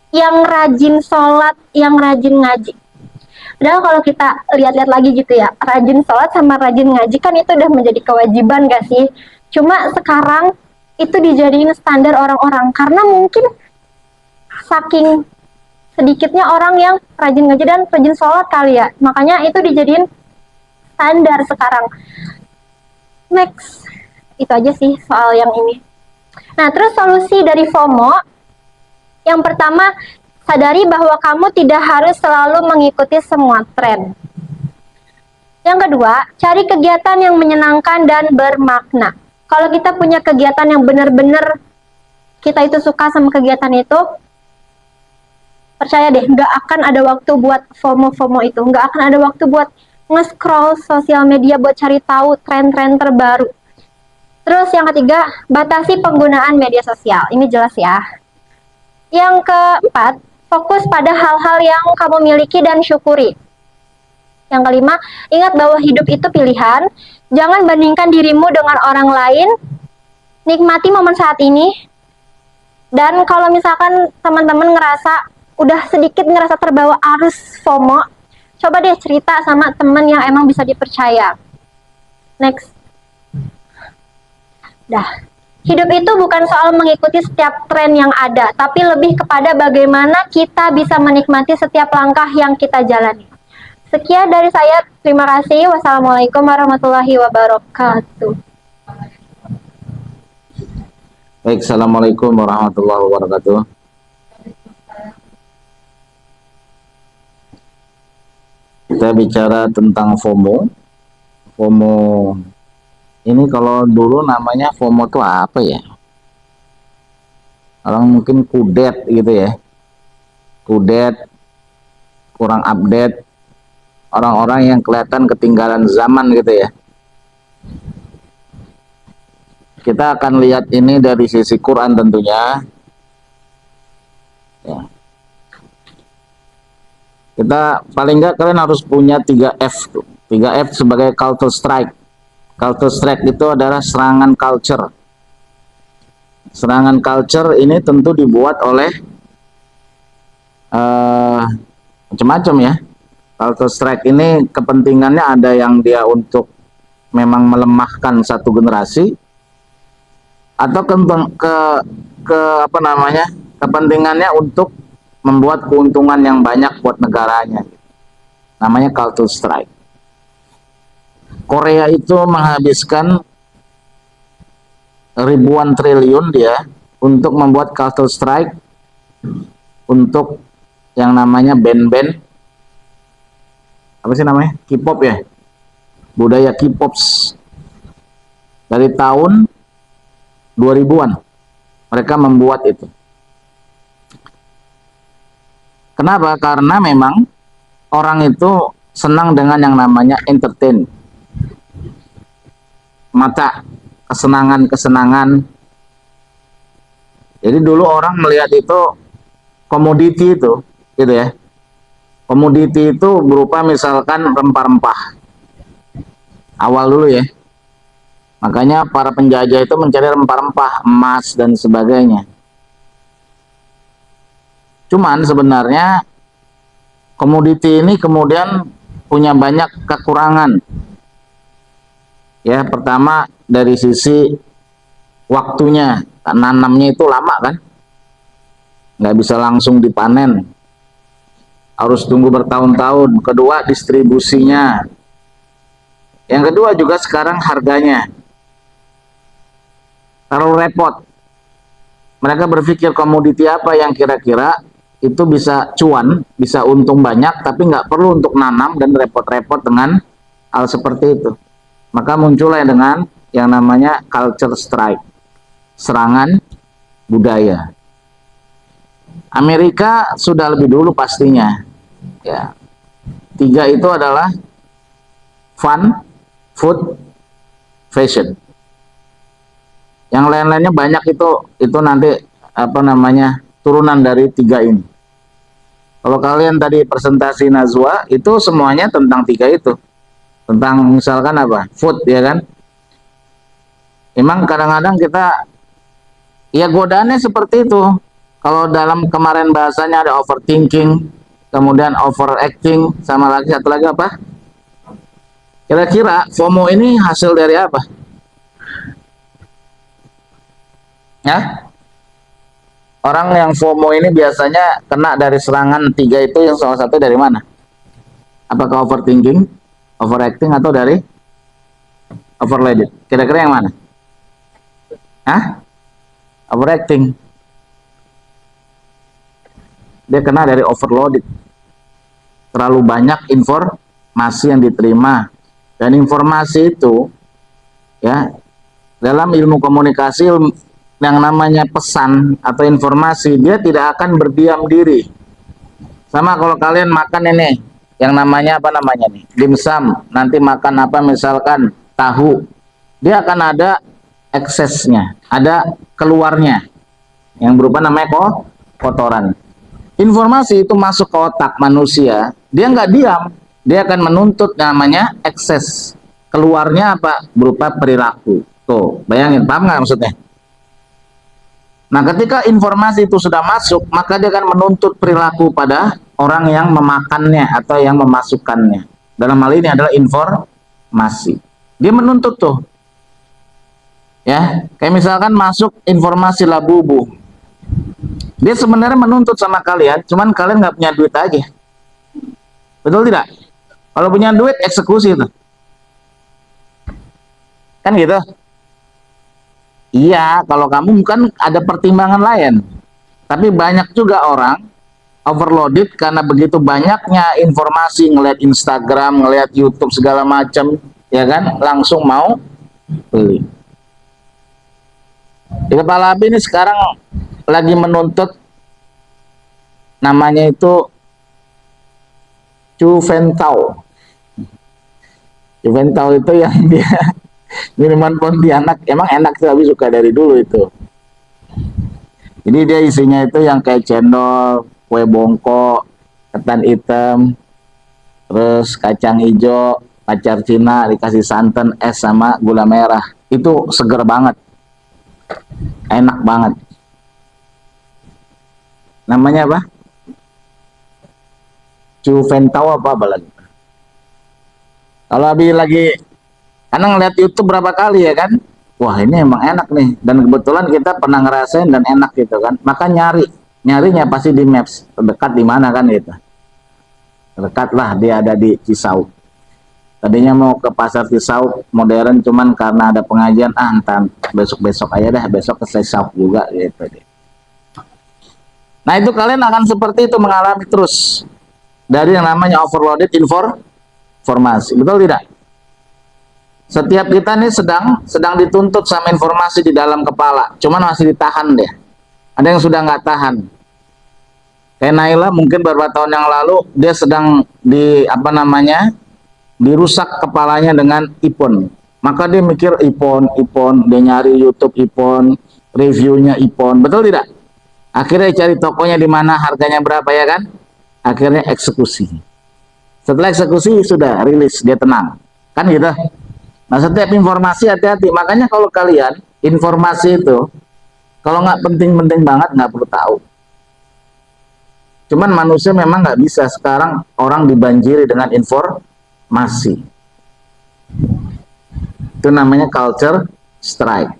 Speaker 3: yang rajin sholat, yang rajin ngaji. Padahal kalau kita lihat-lihat lagi gitu ya, rajin sholat sama rajin ngaji kan itu udah menjadi kewajiban gak sih? Cuma sekarang itu dijadiin standar orang-orang karena mungkin saking sedikitnya orang yang rajin ngaji dan rajin sholat kali ya, makanya itu dijadiin standar sekarang. Next, itu aja sih soal yang ini. Nah, terus solusi dari FOMO, yang pertama, sadari bahwa kamu tidak harus selalu mengikuti semua tren. Yang kedua, cari kegiatan yang menyenangkan dan bermakna. Kalau kita punya kegiatan yang benar-benar kita itu suka sama kegiatan itu, percaya deh, nggak akan ada waktu buat FOMO itu, nggak akan ada waktu buat nge-scroll sosial media buat cari tahu tren-tren terbaru. Terus yang ketiga, batasi penggunaan media sosial. Ini jelas ya. Yang keempat, fokus pada hal-hal yang kamu miliki dan syukuri. Yang kelima, ingat bahwa hidup itu pilihan. Jangan bandingkan dirimu dengan orang lain. Nikmati momen saat ini. Dan kalau misalkan teman-teman udah sedikit ngerasa terbawa arus FOMO, coba deh cerita sama teman yang emang bisa dipercaya. Next. Dah. Hidup itu bukan soal mengikuti setiap tren yang ada, tapi lebih kepada bagaimana kita bisa menikmati setiap langkah yang kita jalani. Sekian dari saya, terima kasih. Wassalamualaikum warahmatullahi wabarakatuh.
Speaker 2: Baik, assalamualaikum warahmatullahi wabarakatuh. Kita bicara tentang FOMO. FOMO ini kalau dulu namanya FOMO itu apa ya? Orang mungkin kudet gitu ya. Kudet, kurang update. Orang-orang yang kelihatan ketinggalan zaman gitu ya. Kita akan lihat ini dari sisi Quran tentunya. Ya. Kita paling nggak kalian harus punya 3F tuh. 3F sebagai Counter Strike. Counter Strike itu adalah serangan culture. Serangan culture ini tentu dibuat oleh macam-macam ya. Counter Strike ini kepentingannya ada yang dia untuk memang melemahkan satu generasi, atau kepentingannya untuk membuat keuntungan yang banyak buat negaranya. Namanya Counter Strike. Korea itu menghabiskan ribuan triliun dia untuk membuat Counter Strike, untuk yang namanya band-band apa sih namanya, K-pop ya, budaya K-pop dari tahun 2000-an mereka membuat itu. Kenapa? Karena memang orang itu senang dengan yang namanya entertain, mata, kesenangan. Jadi dulu orang melihat itu komoditi itu, gitu ya. Komoditi itu berupa misalkan rempah-rempah. Awal dulu ya. Makanya para penjajah itu mencari rempah-rempah, emas dan sebagainya. Cuman sebenarnya komoditi ini kemudian punya banyak kekurangan. Ya, pertama dari sisi waktunya, nanamnya itu lama kan, nggak bisa langsung dipanen, harus tunggu bertahun-tahun. Kedua, distribusinya. Yang kedua juga sekarang harganya terlalu repot. Mereka berpikir komoditi apa yang kira-kira itu bisa cuan, bisa untung banyak, tapi nggak perlu untuk nanam dan repot-repot dengan hal seperti itu. Maka muncullah dengan yang namanya culture strike, serangan budaya. Amerika sudah lebih dulu pastinya. Ya. 3 itu adalah fun, food, fashion. Yang lain-lainnya banyak itu nanti apa namanya, turunan dari 3 ini. Kalau kalian tadi presentasi Nazwa itu semuanya tentang 3 itu. Tentang misalkan apa? Food ya kan? Emang kadang-kadang kita ya godaannya seperti itu. Kalau dalam kemarin bahasanya ada overthinking, kemudian overacting, sama lagi satu lagi apa? Kira-kira FOMO ini hasil dari apa? Ya? Orang yang FOMO ini biasanya kena dari serangan 3 itu, yang salah satu dari mana? Apakah overthinking, overacting, atau dari overloaded? Kira-kira yang mana? Hah? Overacting. Dia kena dari overloaded. Terlalu banyak informasi yang diterima. Dan informasi itu, ya, dalam ilmu komunikasi, yang namanya pesan atau informasi, dia tidak akan berdiam diri. Sama kalau kalian makan ini, yang namanya apa namanya nih, dimsum, nanti makan apa misalkan tahu, dia akan ada eksesnya, ada keluarnya, yang berupa namanya kotoran. Informasi itu masuk ke otak manusia, dia nggak diam, dia akan menuntut namanya ekses. Keluarnya apa? Berupa perilaku. Tuh, bayangin, paham nggak maksudnya? Nah, ketika informasi itu sudah masuk, maka dia akan menuntut perilaku pada orang yang memakannya atau yang memasukkannya. Dalam hal ini adalah informasi. Dia menuntut tuh. Ya, kayak misalkan masuk informasi labubu. Dia sebenarnya menuntut sama kalian, cuman kalian nggak punya duit aja. Betul tidak? Kalau punya duit, eksekusi itu. Kan gitu? Iya, kalau kamu kan ada pertimbangan lain. Tapi banyak juga orang overloaded karena begitu banyaknya informasi, ngelihat Instagram, ngelihat YouTube segala macam, ya kan, langsung mau beli. Di kepala api ini sekarang lagi menuntut namanya itu Juventau. Juventau itu yang dia minuman Pontianak, emang enak sih, tapi suka dari dulu itu. Jadi dia isinya itu yang kayak cendol, kue bongko, ketan hitam, terus kacang hijau, pacar Cina dikasih santan, es sama gula merah. Itu seger banget, enak banget. Namanya apa? Cuventau apa lagi? Kalau Abi lagi, karena ngeliat YouTube berapa kali ya kan, wah ini emang enak nih. Dan kebetulan kita pernah ngerasain dan enak gitu kan. Maka nyarinya pasti di Maps terdekat di mana kan gitu. Terdekat lah, dia ada di Cisauk. Tadinya mau ke pasar Cisauk modern, cuman karena ada pengajian, entar besok-besok aja dah, besok ke Cisauk juga gitu. Nah itu kalian akan seperti itu, mengalami terus dari yang namanya overloaded informasi, betul tidak? Setiap kita nih sedang dituntut sama informasi di dalam kepala, cuman masih ditahan deh. Ada yang sudah nggak tahan. Kayak Naila mungkin beberapa tahun yang lalu dia sedang dirusak kepalanya dengan iPhone. Maka dia mikir iPhone, dia nyari YouTube iPhone, reviewnya iPhone, betul tidak? Akhirnya cari tokonya di mana, harganya berapa ya kan? Akhirnya eksekusi. Setelah eksekusi sudah rilis, dia tenang. Kan gitu. Nah setiap informasi hati-hati. Makanya kalau kalian informasi itu kalau nggak penting-penting banget nggak perlu tahu. Cuman manusia memang nggak bisa, sekarang orang dibanjiri dengan informasi. Itu namanya culture strike.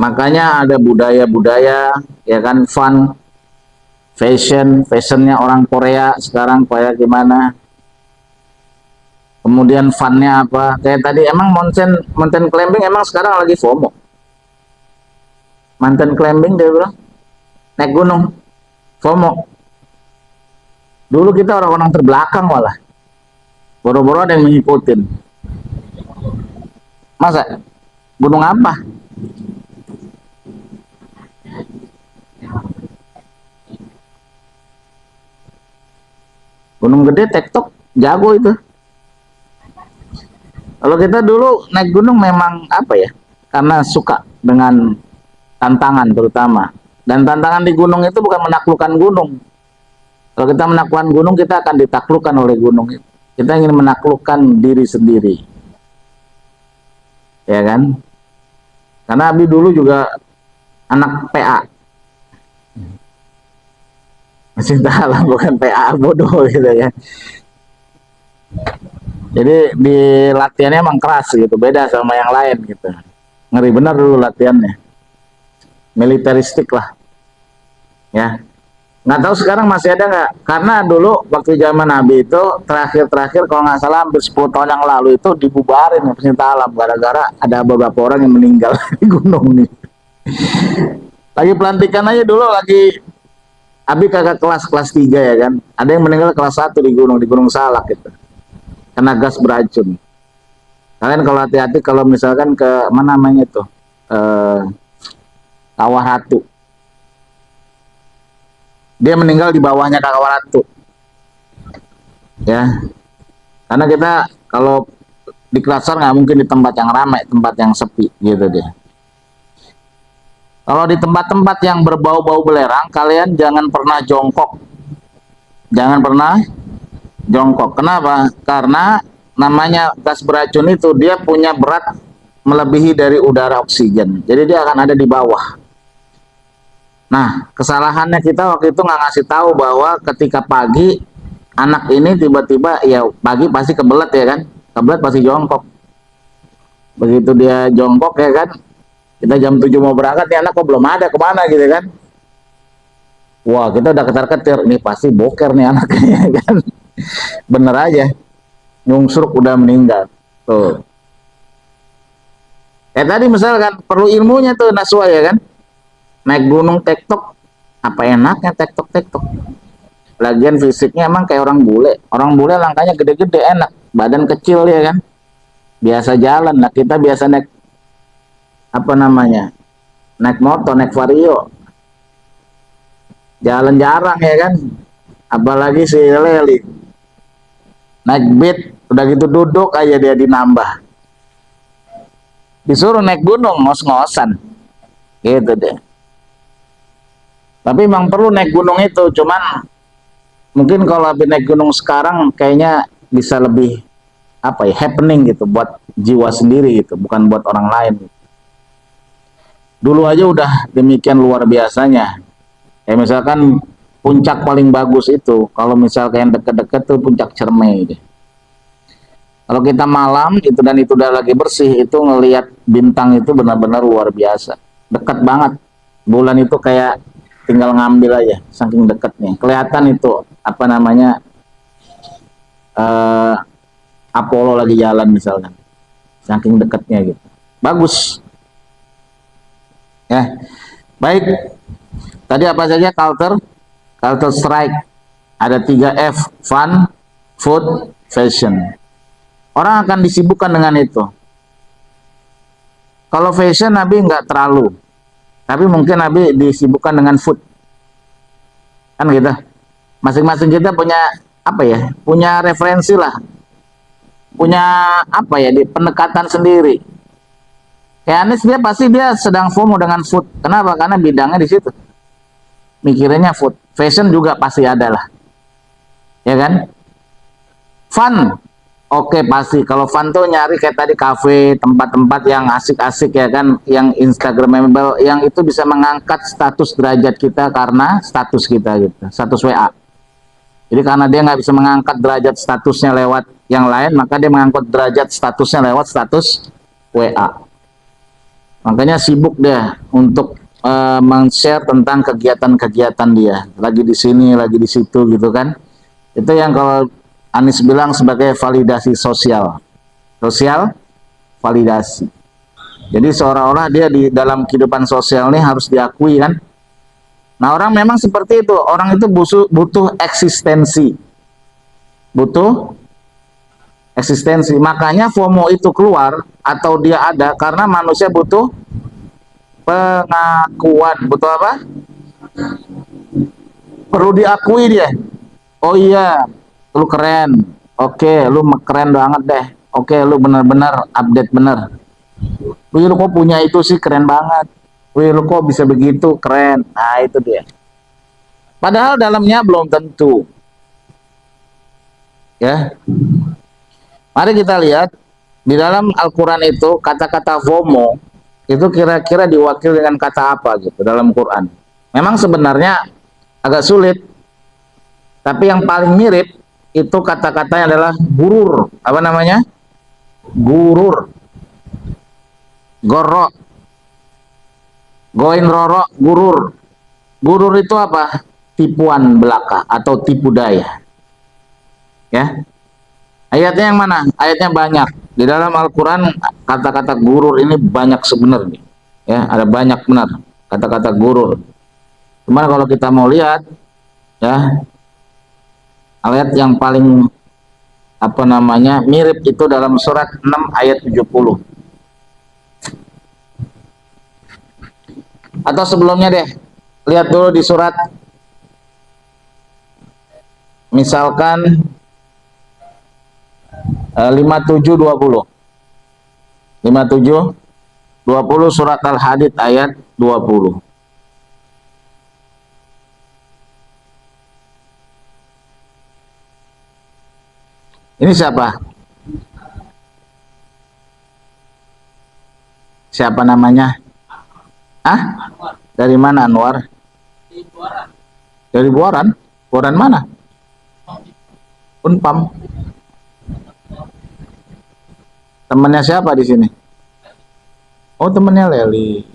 Speaker 2: Makanya ada budaya-budaya, ya kan, fun, fashionnya orang Korea sekarang kayak gimana. Kemudian funnya apa? Kayak tadi emang mountain climbing emang sekarang lagi FOMO. Mountain climbing dia bilang naik gunung, FOMO. Dulu kita orang-orang terbelakang malah. Boro-boro ada yang mengikutin. Masa? Gunung apa? Gunung gede, tektok, jago itu. Kalau kita dulu naik gunung memang apa ya? Karena suka dengan tantangan terutama. Dan tantangan di gunung itu bukan menaklukkan gunung. Kalau kita menaklukkan gunung, kita akan ditaklukkan oleh gunung itu. Kita ingin menaklukkan diri sendiri. Ya kan? Karena Abi dulu juga anak PA. Masih dalam, bukan PA bodoh gitu ya. Jadi di latihannya emang keras gitu, beda sama yang lain gitu. Ngeri benar dulu latihannya. Militeristik lah. Ya. Nggak tahu sekarang masih ada nggak? Karena dulu waktu zaman Nabi itu terakhir kalau nggak salah hampir 10 tahun yang lalu itu dibubarin ya pecinta alam gara-gara ada beberapa orang yang meninggal di gunung nih. Lagi pelantikan aja dulu lagi Abi kakak kelas 3 ya kan. Ada yang meninggal kelas 1 di Gunung Salak gitu. Kena gas beracun. Kalian kalau hati-hati kalau misalkan ke mana namanya itu Kawah Ratu. Dia meninggal di bawahnya Kawah Ratu. Ya. Karena kita kalau di Klasar nggak mungkin di tempat yang ramai, tempat yang sepi gitu deh. Kalau di tempat-tempat yang berbau-bau belerang, kalian jangan pernah jongkok. Jangan pernah jongkok. Kenapa? Karena namanya gas beracun itu dia punya berat melebihi dari udara oksigen. Jadi dia akan ada di bawah. Nah, kesalahannya kita waktu itu nggak ngasih tahu bahwa ketika pagi anak ini tiba-tiba ya pagi pasti kebelet ya kan, kebelet pasti jongkok. Begitu dia jongkok ya kan, kita jam 7 mau berangkat, nih anak kok belum ada, kemana gitu kan. Wah kita udah ketar-ketir, nih pasti boker nih anaknya kan. Bener aja, nyungsruk udah meninggal. Tuh. Tadi misalkan perlu ilmunya tuh Naswa ya kan. Naik gunung tektok, apa enaknya tektok. Lagian fisiknya emang kayak orang bule. Orang bule langkahnya gede-gede enak, badan kecil ya kan. Biasa jalan, nah kita biasa naik naik motor, naik vario, jalan jarang ya kan, apalagi si Leli naik beat udah gitu duduk aja dia dinambah, disuruh naik gunung ngos-ngosan gitu deh. Tapi memang perlu naik gunung itu, cuman Mungkin kalau habis naik gunung sekarang kayaknya bisa lebih apa ya, happening gitu buat jiwa sendiri gitu, bukan buat orang lain. Dulu aja udah demikian luar biasanya. Kayak misalkan puncak paling bagus itu kalau misalkan yang deket-deket tuh puncak Ciremai gitu. Kalau kita malam itu dan itu udah lagi bersih, itu ngelihat bintang itu benar-benar luar biasa. Dekat banget. Bulan itu kayak tinggal ngambil aja, saking dekatnya. Kelihatan itu apa namanya, eh, Apollo lagi jalan misalkan, saking dekatnya gitu. Bagus. Ya, baik. Tadi apa saja? Culture strike. Ada 3 F, fun, food, fashion. Orang akan disibukkan dengan itu. Kalau fashion Nabi nggak terlalu, tapi mungkin Nabi disibukkan dengan food. Kan gitu. Masing-masing kita punya apa ya? Punya referensi lah. Punya apa ya? Di pendekatan sendiri. Kayak Anies dia sedang FOMO dengan food. Kenapa? Karena bidangnya di situ. Mikirannya food. Fashion juga pasti ada lah. Ya kan? Fun. Oke, pasti. Kalau fun tuh nyari kayak tadi kafe, tempat-tempat yang asik-asik ya kan, yang instagramable, yang itu bisa mengangkat status derajat kita karena status kita gitu, status WA. Jadi karena dia nggak bisa mengangkat derajat statusnya lewat yang lain, maka dia mengangkat derajat statusnya lewat status WA. Makanya sibuk dia untuk men-share tentang kegiatan-kegiatan dia, lagi di sini, lagi di situ gitu kan. Itu yang kalau Anies bilang sebagai validasi sosial validasi. Jadi seolah-olah dia di dalam kehidupan sosial ini harus diakui kan. Nah orang memang seperti itu, orang itu butuh eksistensi, makanya FOMO itu keluar atau dia ada karena manusia butuh pengakuan. Butuh apa? Perlu diakui dia. Oh iya, lu keren. Oke, lu keren banget deh. Oke, lu benar-benar update bener. Wih, lu kok punya itu sih, keren banget. Wih, lu kok bisa begitu, keren. Nah, itu dia. Padahal dalamnya belum tentu. Ya. Mari kita lihat di dalam Al-Qur'an itu kata-kata FOMO itu kira-kira diwakili dengan kata apa gitu dalam Quran. Memang sebenarnya agak sulit. Tapi yang paling mirip itu kata-katanya adalah gurur. Apa namanya? Gurur. Gorok. Goin roro, gurur. Gurur itu apa? Tipuan belaka atau tipu daya. Ya. Ayatnya yang mana? Ayatnya banyak. Di dalam Al-Qur'an kata-kata gurur ini banyak sebenarnya. Ya, ada banyak benar kata-kata gurur. Cuman kalau kita mau lihat ya, ayat yang paling apa namanya mirip itu dalam surat 6 ayat 70. Atau sebelumnya deh, lihat dulu di surat misalkan 57:20. 57:20 surat Al-Hadid ayat 20. Ini siapa? Siapa namanya? Ah? Dari mana Anwar? Dari Buaran? Buaran mana? Unpam. Temannya siapa di sini? Oh, temannya Leli.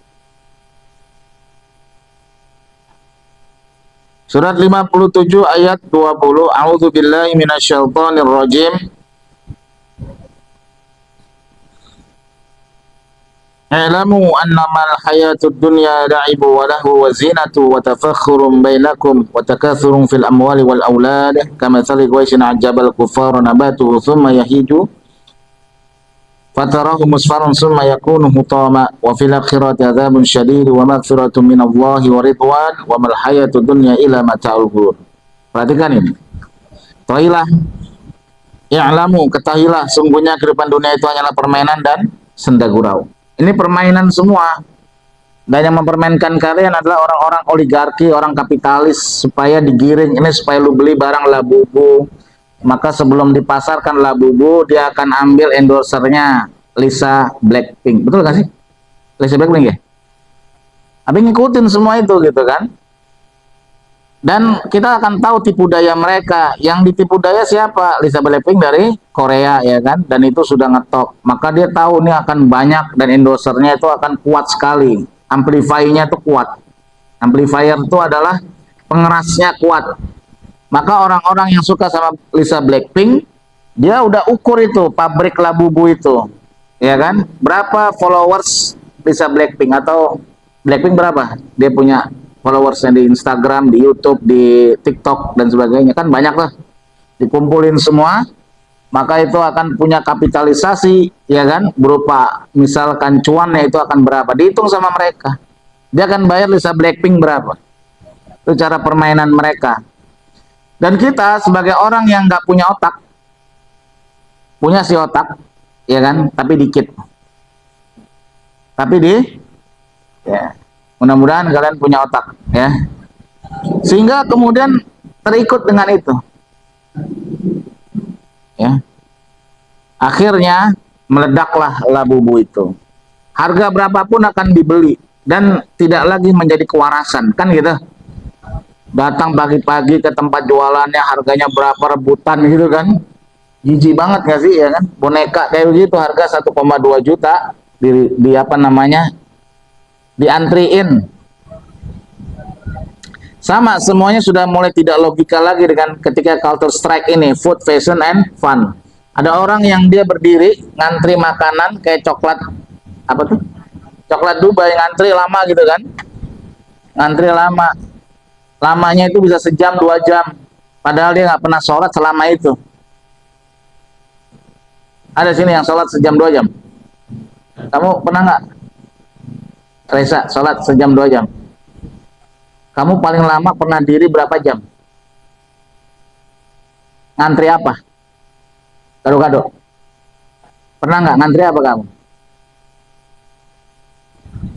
Speaker 2: Surat 57 ayat 20. A'udzubillahi minasyaitonirrajim. I'lamu annama al-hayatud dunya la'ibu wa lahu wa zinatu wa tafakhurun bainakum wa takathurun fil amwali wal aulad kamathali ghaysin 'ajjabal kuffara nabatuhu thumma yahiju fatarahu musfarran thumma yakunu hutama wa fil akhirati adzabun syadid wa maghfiratun minallahi wa ridwan wa mal hayatud dunya illa mata'ul ghurur. Perhatikan ini. Ketahuilah, i'lamu, ketahuilah sungguhnya kehidupan dunia itu hanyalah permainan dan senda gurau. Ini permainan semua. Dan yang mempermainkan kalian adalah orang-orang oligarki, orang kapitalis, supaya digiring ini, supaya lu beli barang Labubu. Maka sebelum dipasarkan Labubu, dia akan ambil endorsernya Lisa Blackpink. Betul gak sih? Lisa Blackpink ya? Tapi ngikutin semua itu gitu kan. Dan kita akan tahu tipu daya mereka. Yang ditipu daya siapa? Lisa Blackpink dari Korea ya kan. Dan itu sudah ngetop. Maka dia tahu ini akan banyak dan endorsernya itu akan kuat sekali. Amplifiernya itu kuat. Amplifier itu adalah pengerasnya kuat. Maka orang-orang yang suka sama Lisa Blackpink, dia udah ukur itu pabrik Labubu itu, ya kan? Berapa followers Lisa Blackpink, atau Blackpink berapa? Dia punya followersnya di Instagram, di YouTube, di TikTok dan sebagainya, kan banyak lah. Dikumpulin semua, maka itu akan punya kapitalisasi, ya kan, berupa misalkan cuannya itu akan berapa, dihitung sama mereka. Dia akan bayar Lisa Blackpink berapa. Itu cara permainan mereka. Dan kita sebagai orang yang nggak punya otak, punya si otak, ya kan, tapi dikit. Tapi ya, mudah-mudahan kalian punya otak, ya, sehingga kemudian terikut dengan itu. Ya, akhirnya meledaklah Labubu itu. Harga berapapun akan dibeli dan tidak lagi menjadi kewarasan, kan gitu. Datang pagi-pagi ke tempat jualannya, harganya berapa, rebutan gitu kan. Jijik banget gak sih, ya kan? Boneka kayak begitu harga 1,2 juta di apa namanya? Diantriin. Sama, semuanya sudah mulai tidak logika lagi dengan ketika Counter Strike ini, food, fashion, and fun. Ada orang yang dia berdiri ngantri makanan kayak coklat, apa tuh? Coklat Dubai, ngantri lama gitu kan? Ngantri lama. Lamanya itu bisa sejam, 2 jam. Padahal dia nggak pernah sholat selama itu. Ada sini yang sholat sejam, 2 jam. Kamu pernah nggak? Reza, sholat sejam, 2 jam. Kamu paling lama pernah diri berapa jam? Ngantri apa? Gado-gado. Pernah nggak ngantri apa kamu?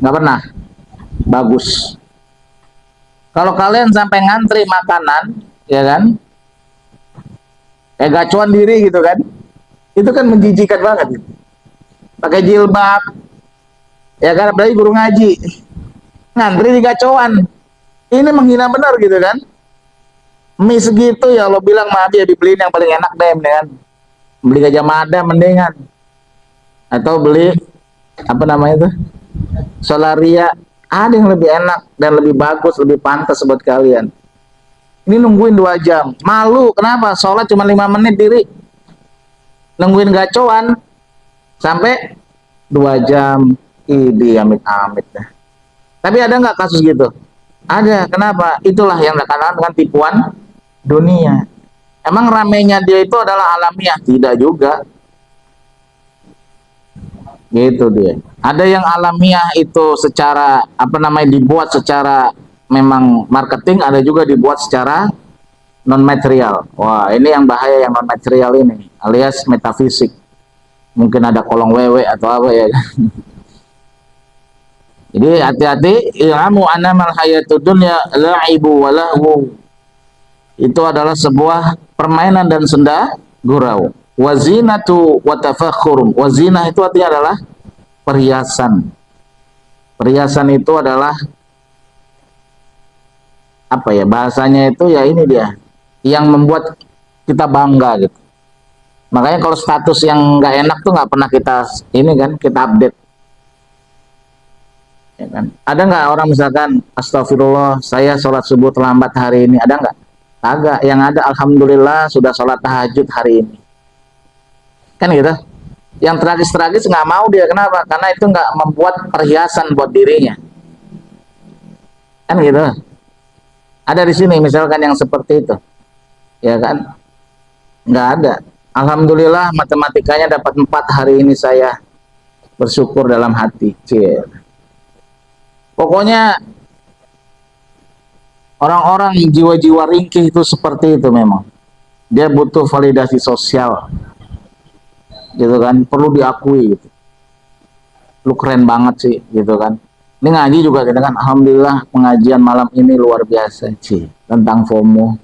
Speaker 2: Nggak pernah. Bagus. Kalau kalian sampai ngantri makanan, ya kan? Kayak gacuan diri gitu kan? Itu kan menjijikan banget. Gitu. Pakai jilbab, ya kan? Apalagi guru ngaji. Ngantri di gacuan. Ini menghina benar gitu kan. Mie segitu ya lo bilang mah dia dibeliin yang paling enak deh, mendingan beli Gajah Mada mendingan, atau beli apa namanya itu, Solaria. Ada yang lebih enak dan lebih bagus, lebih pantas buat kalian. Ini nungguin 2 jam, malu kenapa? Sholat cuma 5 menit diri, nungguin gacoan sampai 2 jam. Ini amit-amit dah. Tapi ada nggak kasus gitu? Ada. Kenapa? Itulah yang dikatakan dengan tipuan dunia. Emang ramenya dia itu adalah alamiah? Tidak juga. Gitu dia. Ada yang alamiah itu secara apa namanya, dibuat secara memang marketing, ada juga dibuat secara non material. Wah, ini yang bahaya, yang non material ini, alias metafisik. Mungkin ada kolong wewe atau apa ya. Jadi hati-hati, ilmu annamal hayatud dunya la'ibu wa lahu. Itu adalah sebuah permainan dan senda gurau. Wazinatu wa tafakhur. Wazinah itu artinya adalah perhiasan. Perhiasan itu adalah apa ya bahasanya itu, ya ini dia yang membuat kita bangga gitu. Makanya kalau status yang nggak enak tuh nggak pernah kita ini kan, kita update. Ya kan? Ada nggak orang misalkan astagfirullah saya sholat subuh terlambat hari ini, ada nggak? Agak. Yang ada alhamdulillah sudah sholat tahajud hari ini, kan gitu. Yang tragis-tragis nggak mau dia, kenapa? Karena itu nggak membuat perhiasan buat dirinya, kan gitu. Ada di sini misalkan yang seperti itu, ya kan? Nggak ada. Alhamdulillah matematikanya dapat 4 hari ini, saya bersyukur dalam hati. Cie. Pokoknya orang-orang jiwa-jiwa ringkih itu seperti itu memang. Dia butuh validasi sosial, gitu kan, perlu diakui gitu. Lu keren banget sih, gitu kan. Ini ngaji juga kita kan, alhamdulillah pengajian malam ini luar biasa sih tentang FOMO.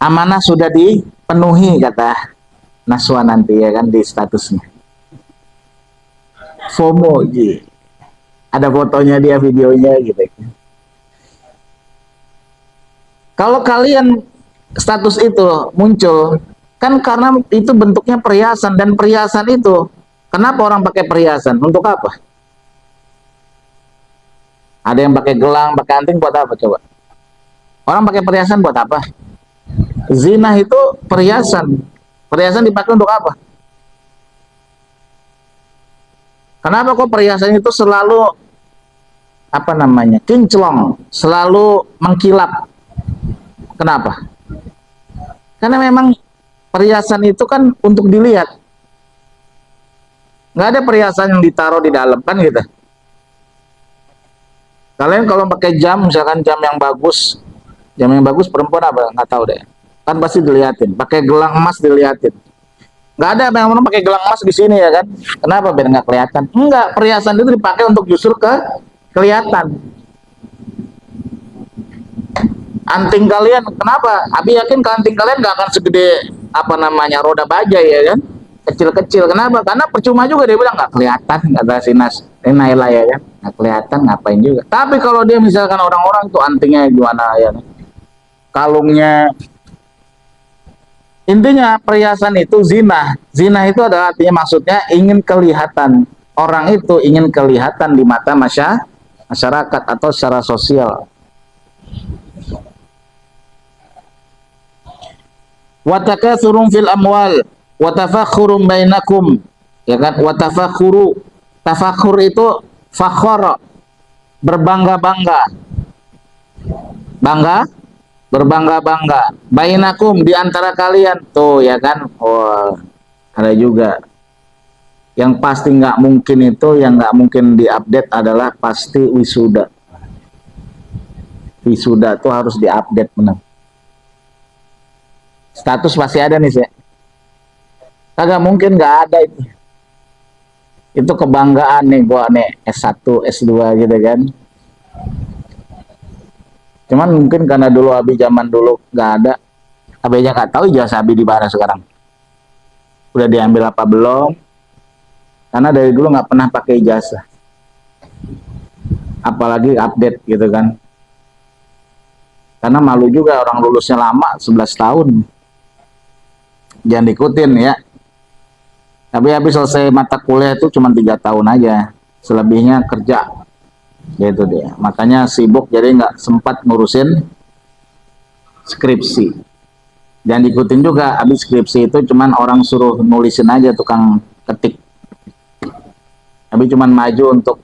Speaker 2: Amanah sudah dipenuhi kata Naswa nanti ya kan di statusnya. FOMO, ji. Ada fotonya dia, videonya gitu. Kalau kalian status itu muncul, kan karena itu bentuknya perhiasan, dan perhiasan itu, kenapa orang pakai perhiasan? Untuk apa? Ada yang pakai gelang, pakai anting buat apa coba? Orang pakai perhiasan buat apa? Zina itu perhiasan. Perhiasan dipakai untuk apa? Kenapa kok perhiasan itu selalu apa namanya? Kinclong, selalu mengkilap. Kenapa? Karena memang perhiasan itu kan untuk dilihat. Nggak ada perhiasan yang ditaruh di dalam kan gitu. Kalian kalau pakai jam, misalkan jam yang bagus perempuan apa? Nggak tahu deh. Kan pasti dilihatin. Pakai gelang emas dilihatin. Nggak ada yang orang pakai gelang emas di sini ya kan? Kenapa? Biar nggak kelihatan. Enggak, perhiasan itu dipakai untuk justru kelihatan. Anting kalian, kenapa? Abi yakin anting kalian nggak akan segede apa namanya roda bajai ya kan? Kecil-kecil. Kenapa? Karena percuma juga dia bilang nggak kelihatan, kata si Naila ya kan? Nggak kelihatan, ngapain juga. Tapi kalau dia misalkan orang-orang tuh antingnya gimana ya? Kalungnya. Intinya perhiasan itu zina. Zina itu adalah artinya maksudnya ingin kelihatan. Orang itu ingin kelihatan di mata masyarakat atau secara sosial. Watakasurun fil amwal, watafakhurum bainakum, ya kan? Watafakhuru, tafakhur itu fakhara, berbangga-bangga, berbangga-bangga. Bainakum, di antara kalian, tuh ya kan? Oh, ada juga. Yang pasti nggak mungkin itu, yang nggak mungkin diupdate adalah pasti wisuda. Wisuda tuh harus diupdate benar. Status pasti ada nih sih. Kagak mungkin nggak ada itu. Itu kebanggaan nih gua nih S1, S2 gitu kan. Cuman mungkin karena dulu Abi zaman dulu nggak ada. Abi aja nggak tahu ijazah Abi di mana sekarang. Udah diambil apa belum? Karena dari dulu nggak pernah pakai ijazah. Apalagi update gitu kan. Karena malu juga orang lulusnya lama 11 tahun. Jangan diikutin ya. Tapi habis selesai mata kuliah itu cuma 3 tahun aja, selebihnya kerja gitu dia. Makanya sibuk jadi nggak sempat ngurusin skripsi. Jangan diikutin juga, habis skripsi itu cuman orang suruh nulisin aja, tukang ketik. Tapi cuman maju untuk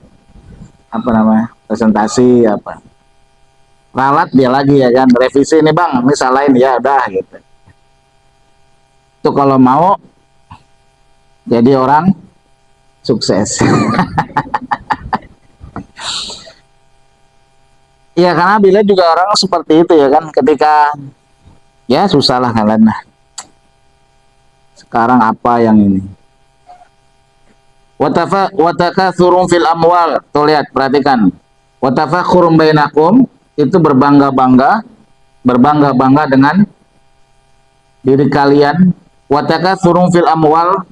Speaker 2: apa namanya presentasi apa. Ralat dia lagi ya kan, revisi ini bang, ini salahin ya udah gitu. Itu kalau mau jadi orang sukses. Ya karena bila juga orang seperti itu ya kan, ketika ya susah lah kalian lah. Sekarang apa yang ini? Watakasurun fil amwal. Tuh lihat, perhatikan. Watafakhurum bainakum, itu berbangga-bangga dengan diri kalian. Watakasurun fil amwal,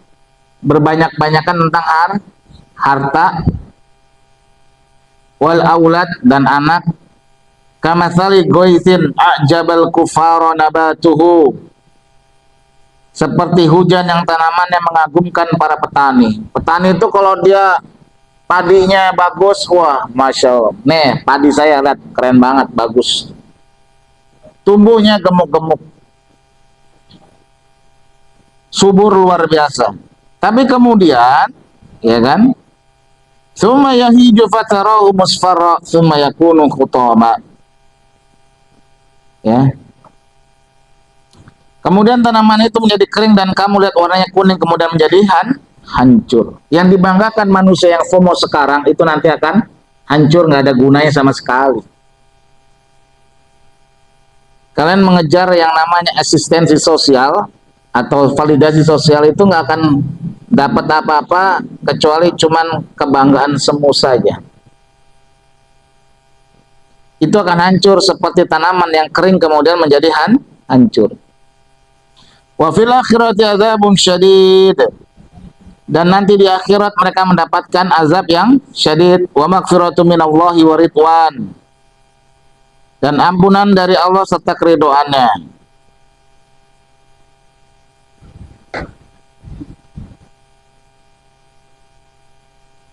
Speaker 2: berbanyak-banyakan tentang harta, wal aulad, dan anak. Kamatsali goitsin a'jabal kufara nabatuhu, seperti hujan yang tanamannya mengagumkan para petani. Petani itu kalau dia padinya bagus, wah masya Allah. Nih padi saya lihat keren banget, bagus. Tumbuhnya gemuk-gemuk, subur luar biasa. Tapi kemudian, ya kan? Summa yahiju fatarahu musfarra, summa yakunu khutama. Ya. Kemudian tanaman itu menjadi kering dan kamu lihat warnanya kuning, kemudian menjadi hancur. Yang dibanggakan manusia yang FOMO sekarang itu nanti akan hancur, nggak ada gunanya sama sekali. Kalian mengejar yang namanya eksistensi sosial atau validasi sosial itu nggak akan dapat apa-apa kecuali cuman kebanggaan semu saja. Itu akan hancur seperti tanaman yang kering kemudian menjadi hancur. Wa fil akhirati adzabun syadid. Dan nanti di akhirat mereka mendapatkan azab yang syadid. Wa maghfiratu minallahi wa ridwan. Dan ampunan dari Allah serta keridhoannya.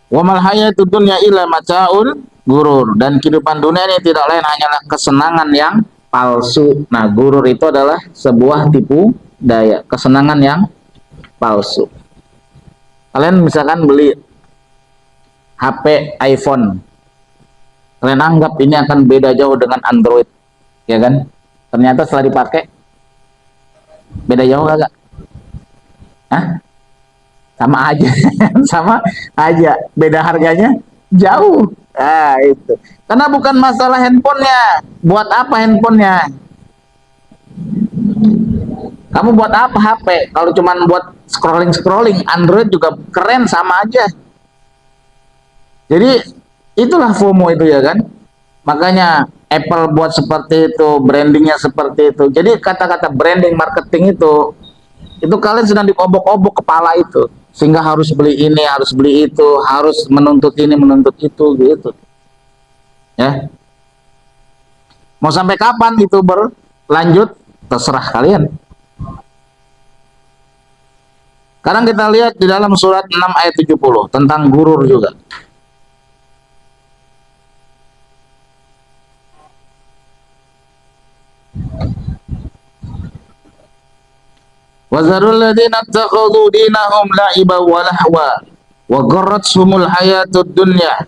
Speaker 2: Wa mal hayatud dunya illa mata'ul gurur. Dan kehidupan dunia ini tidak lain hanyalah kesenangan yang palsu. Nah, gurur itu adalah sebuah tipu daya, kesenangan yang palsu. Kalian misalkan beli HP iPhone, kalian anggap ini akan beda jauh dengan Android, ya kan? Ternyata setelah dipakai beda jauh gak? Hah? Sama aja, sama aja, beda harganya jauh. Nah, itu karena bukan masalah handphonenya. Buat apa handphonenya? Kamu buat apa HP? Kalau cuman buat scrolling, Android juga keren, sama aja. Jadi itulah FOMO itu, ya kan? Makanya Apple buat seperti itu, brandingnya seperti itu. Jadi kata-kata branding, marketing itu kalian sedang diobok-obok kepala itu, sehingga harus beli ini, harus beli itu, harus menuntut ini, menuntut itu, gitu. Ya. Mau sampai kapan itu berlanjut? Terserah kalian. Sekarang kita lihat di dalam surat 6 ayat 70 tentang gurur juga. Wazarul ladzina ittakhadhu dinahum la'iba wa lahwa wa gharrathumul hayatud dunya.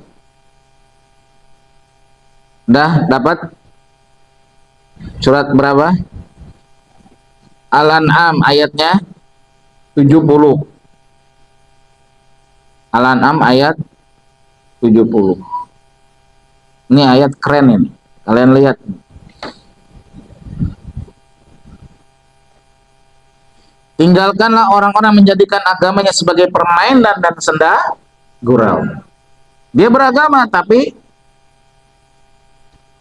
Speaker 2: Dah dapat? Surat berapa? Al-An'am ayatnya 70. Al-An'am ayat 70. Ini ayat keren ini. Kalian lihat. Tinggalkanlah orang-orang menjadikan agamanya sebagai permainan dan senda gurau. Dia beragama tapi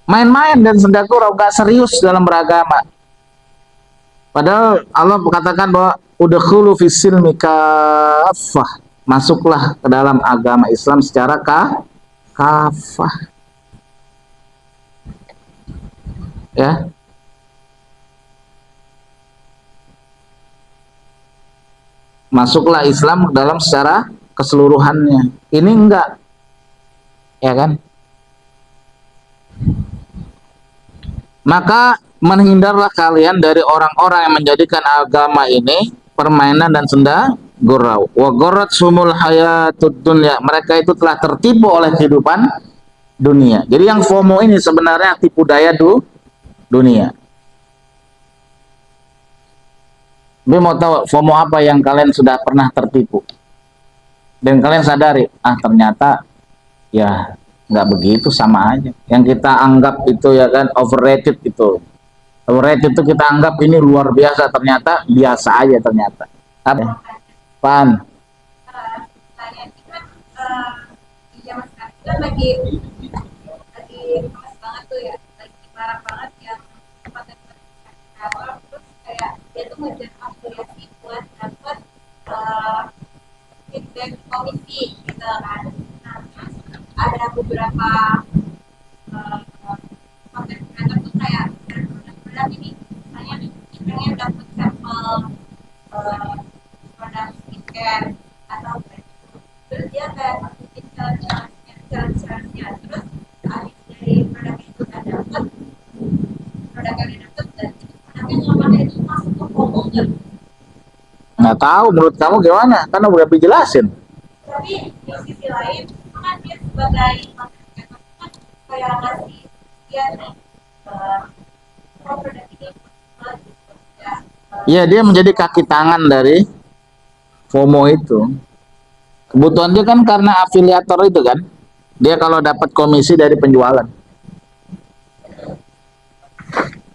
Speaker 2: main-main dan senda gurau, gak serius dalam beragama. Padahal Allah mengatakan bahwa udkhulu fis silmi kaffah, masuklah ke dalam agama Islam secara kafah. Ya. Masuklah Islam dalam secara keseluruhannya. Ini enggak. Ya kan? Maka menghindarlah kalian dari orang-orang yang menjadikan agama ini permainan dan senda gurau. Wa gharrathumul hayatud dunya. Mereka itu telah tertipu oleh kehidupan dunia. Jadi yang FOMO ini sebenarnya tipu daya dunia. Tapi mau tahu FOMO apa yang kalian sudah pernah tertipu dan kalian sadari, ternyata ya nggak begitu, sama aja. Yang kita anggap itu, ya kan, overrated itu kita anggap ini luar biasa, ternyata biasa aja ternyata. Apa? Pan?
Speaker 4: Di zaman sekarang kan lagi kemas banget tuh ya, lagi parah banget yang tempat-tempat awal, terus kayak dia tuh ngejar aspirasi buat dapat feedback komisi gitu kan. Nah, terus ada beberapa konten kreator tuh kayak berat ini, misalnya pengen dapat sampel produk skincare atau terus dia kayak bikin challenge-nya, terus habis dari produk itu udah dapet, produk yang dapet, dan produknya nggak itu masuk ke FOMO nggak?
Speaker 2: Nggak tahu, menurut kamu gimana? Karena udah dijelasin.
Speaker 4: Tapi di sisi lain kan dia sebagai marketer kan kayak ngasih dia nih produk ini ya.
Speaker 2: Iya, dia menjadi kaki tangan dari FOMO itu. Kebutuhan dia kan karena afiliator itu kan. Dia kalau dapat komisi dari penjualan.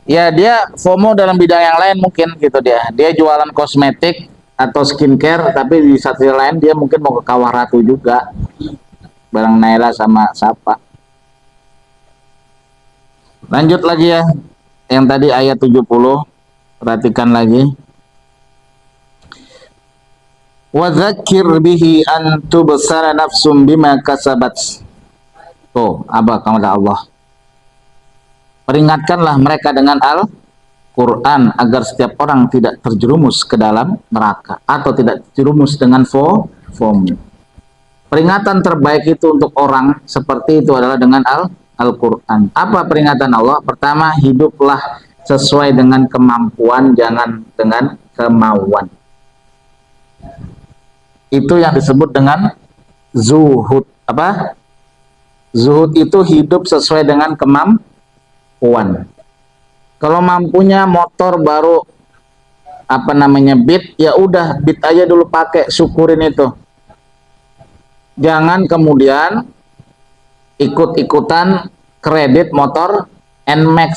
Speaker 2: Ya, dia FOMO dalam bidang yang lain mungkin gitu dia. Dia jualan kosmetik, atau skincare, tapi di satu lain dia mungkin mau ke Kawah Ratu juga bareng Naila sama Sapa. Lanjut lagi ya, yang tadi ayat 70, perhatikan lagi. Wa dzakir bihi an tubsara nafsum bima kasabat. Tuh, apa kata Allah? Peringatkanlah mereka dengan Al-Quran agar setiap orang tidak terjerumus ke dalam neraka atau tidak terjerumus dengan FOMO. Peringatan terbaik itu untuk orang seperti itu adalah dengan Al-Quran. Apa peringatan Allah? Pertama, hiduplah sesuai dengan kemampuan, jangan dengan kemauan. Itu yang disebut dengan zuhud. Apa? Zuhud itu hidup sesuai dengan kemampuan. Kalau mampunya motor baru Beat, ya udah Beat aja dulu pakai, syukurin itu. Jangan kemudian ikut-ikutan kredit motor NMAX.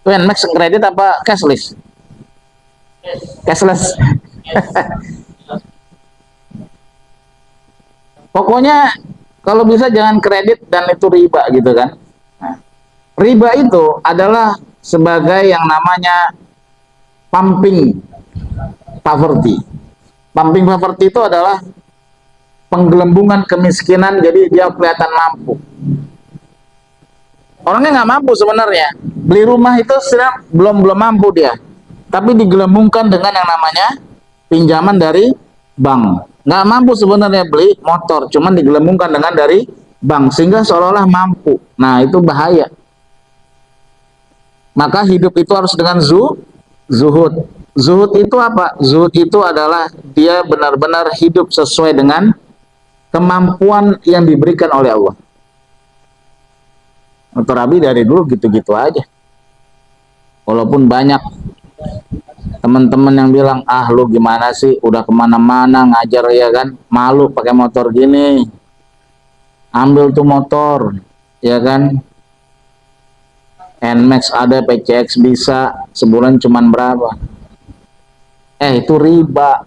Speaker 2: Itu NMAX kredit apa cashless? Cashless. Pokoknya kalau bisa jangan kredit dan itu riba gitu kan. Riba itu adalah sebagai yang namanya pumping poverty. Pumping poverty itu adalah penggelembungan kemiskinan, jadi dia kelihatan mampu. Orangnya nggak mampu sebenarnya. Beli rumah itu belum mampu dia. Tapi digelembungkan dengan yang namanya pinjaman dari bank. Nggak mampu sebenarnya beli motor, cuman digelembungkan dengan dari bank sehingga seolah-olah mampu. Nah, itu bahaya. Maka hidup itu harus dengan zuhud. Zuhud itu apa? Zuhud itu adalah dia benar-benar hidup sesuai dengan kemampuan yang diberikan oleh Allah. Untuk Rabi dari dulu gitu-gitu aja. Walaupun banyak teman-teman yang bilang, ah lu gimana sih, udah kemana-mana ngajar ya kan, malu pakai motor gini, ambil tuh motor, ya kan. NMAX ada, PCX bisa, sebulan cuman berapa? Itu riba.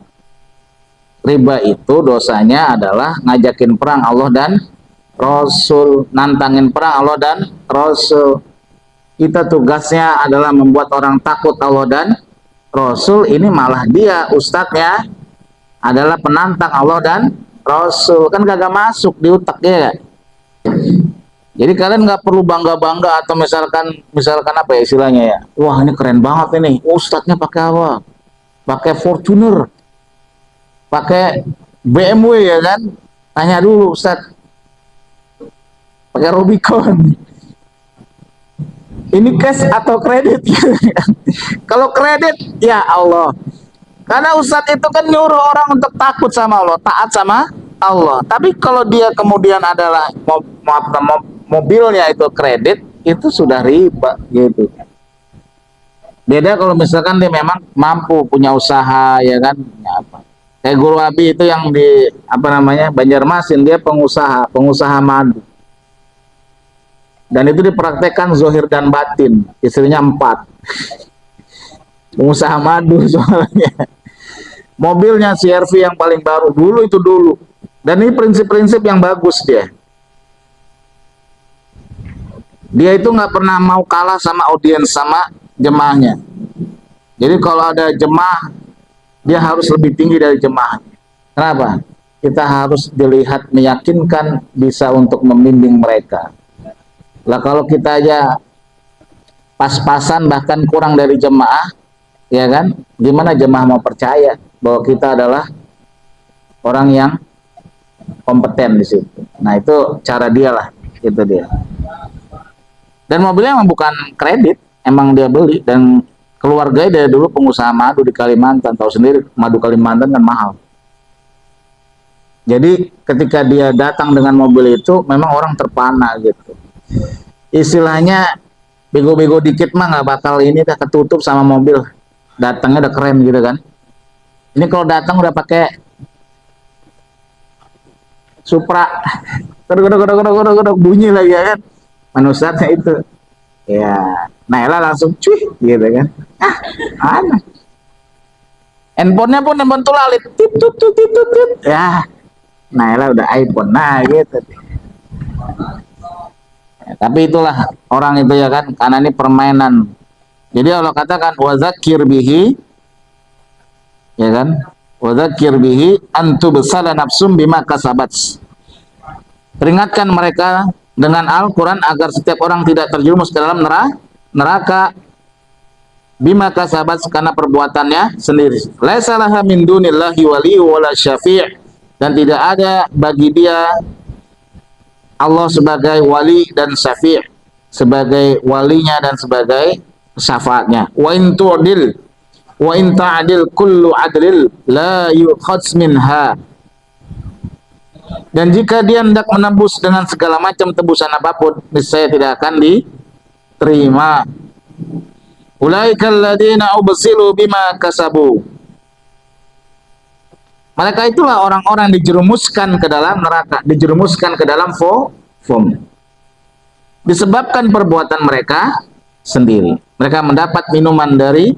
Speaker 2: Riba itu dosanya adalah ngajakin perang Allah dan Rasul, nantangin perang Allah dan Rasul. Kita tugasnya adalah membuat orang takut Allah dan Rasul, ini malah dia ustadznya adalah penantang Allah dan Rasul, kan kagak masuk di otak ya. Jadi kalian nggak perlu bangga-bangga atau misalkan apa ya istilahnya ya, wah ini keren banget ini, ustadznya pakai apa? Pakai Fortuner, pakai BMW ya kan? Tanya dulu ustadz, pakai Rubicon. Ini cash atau kredit? Kalau kredit, ya Allah. Karena ustadz itu kan nyuruh orang untuk takut sama Allah, taat sama Allah. Tapi kalau dia kemudian adalah mobilnya itu kredit, itu sudah riba gitu. Beda kalau misalkan dia memang mampu punya usaha ya kan. Kayak Guru Abi itu yang di Banjarmasin, dia pengusaha madu. Dan itu dipraktekkan zohir dan batin, istrinya 4. Pengusaha madu soalnya. Mobilnya CR-V yang paling baru dulu. Dan ini prinsip-prinsip yang bagus dia. Dia itu nggak pernah mau kalah sama audiens, sama jemaahnya. Jadi kalau ada jemaah, dia harus lebih tinggi dari jemaah. Kenapa? Kita harus dilihat meyakinkan bisa untuk membimbing mereka. Lah kalau kita aja pas-pasan bahkan kurang dari jemaah, ya kan? Gimana jemaah mau percaya bahwa kita adalah orang yang kompeten di situ. Nah, itu cara dia lah, itu dia. Dan mobilnya emang bukan kredit, emang dia beli, dan keluarganya dari dulu pengusaha madu di Kalimantan. Tahu sendiri madu Kalimantan kan mahal. Jadi ketika dia datang dengan mobil itu, memang orang terpana gitu. Istilahnya bego-bego dikit mah nggak bakal ini dah ketutup sama mobil. Datangnya udah keren gitu kan. Ini kalau datang udah pakai Supra, kodok bunyi lagi ya kan. Manusianya itu, ya Naila langsung cuy gitu kan. Aneh. Handphonenya pun handphone tulalit, tit tut tut tit tut tit. Ya, nah lah udah iPhone, nah gitu. Ya, tapi itulah orang itu ya kan, karena ini permainan. Jadi Allah katakan wazakir bihi, ya kan? Wazakir bihi antubsala nafsum bima kasabat. Peringatkan mereka dengan Al-Quran agar setiap orang tidak terjerumus ke dalam neraka bima kasabat, karena perbuatannya sendiri. Laisa laha min dunillahi waliyyu wala syafi', dan tidak ada bagi dia Allah sebagai wali dan syafi', sebagai walinya dan sebagai syafaatnya. Wa in tu'dil wa in ta'dil kullu adlil la yukhadz minha. Dan jika dia hendak menembus dengan segala macam tebusan apapun, niscaya tidak akan diterima. Ulaikal ladzina ubsilu bima kasabu. Mereka itulah orang-orang dijerumuskan ke dalam neraka, dijerumuskan ke dalam foam. Disebabkan perbuatan mereka sendiri. Mereka mendapat minuman dari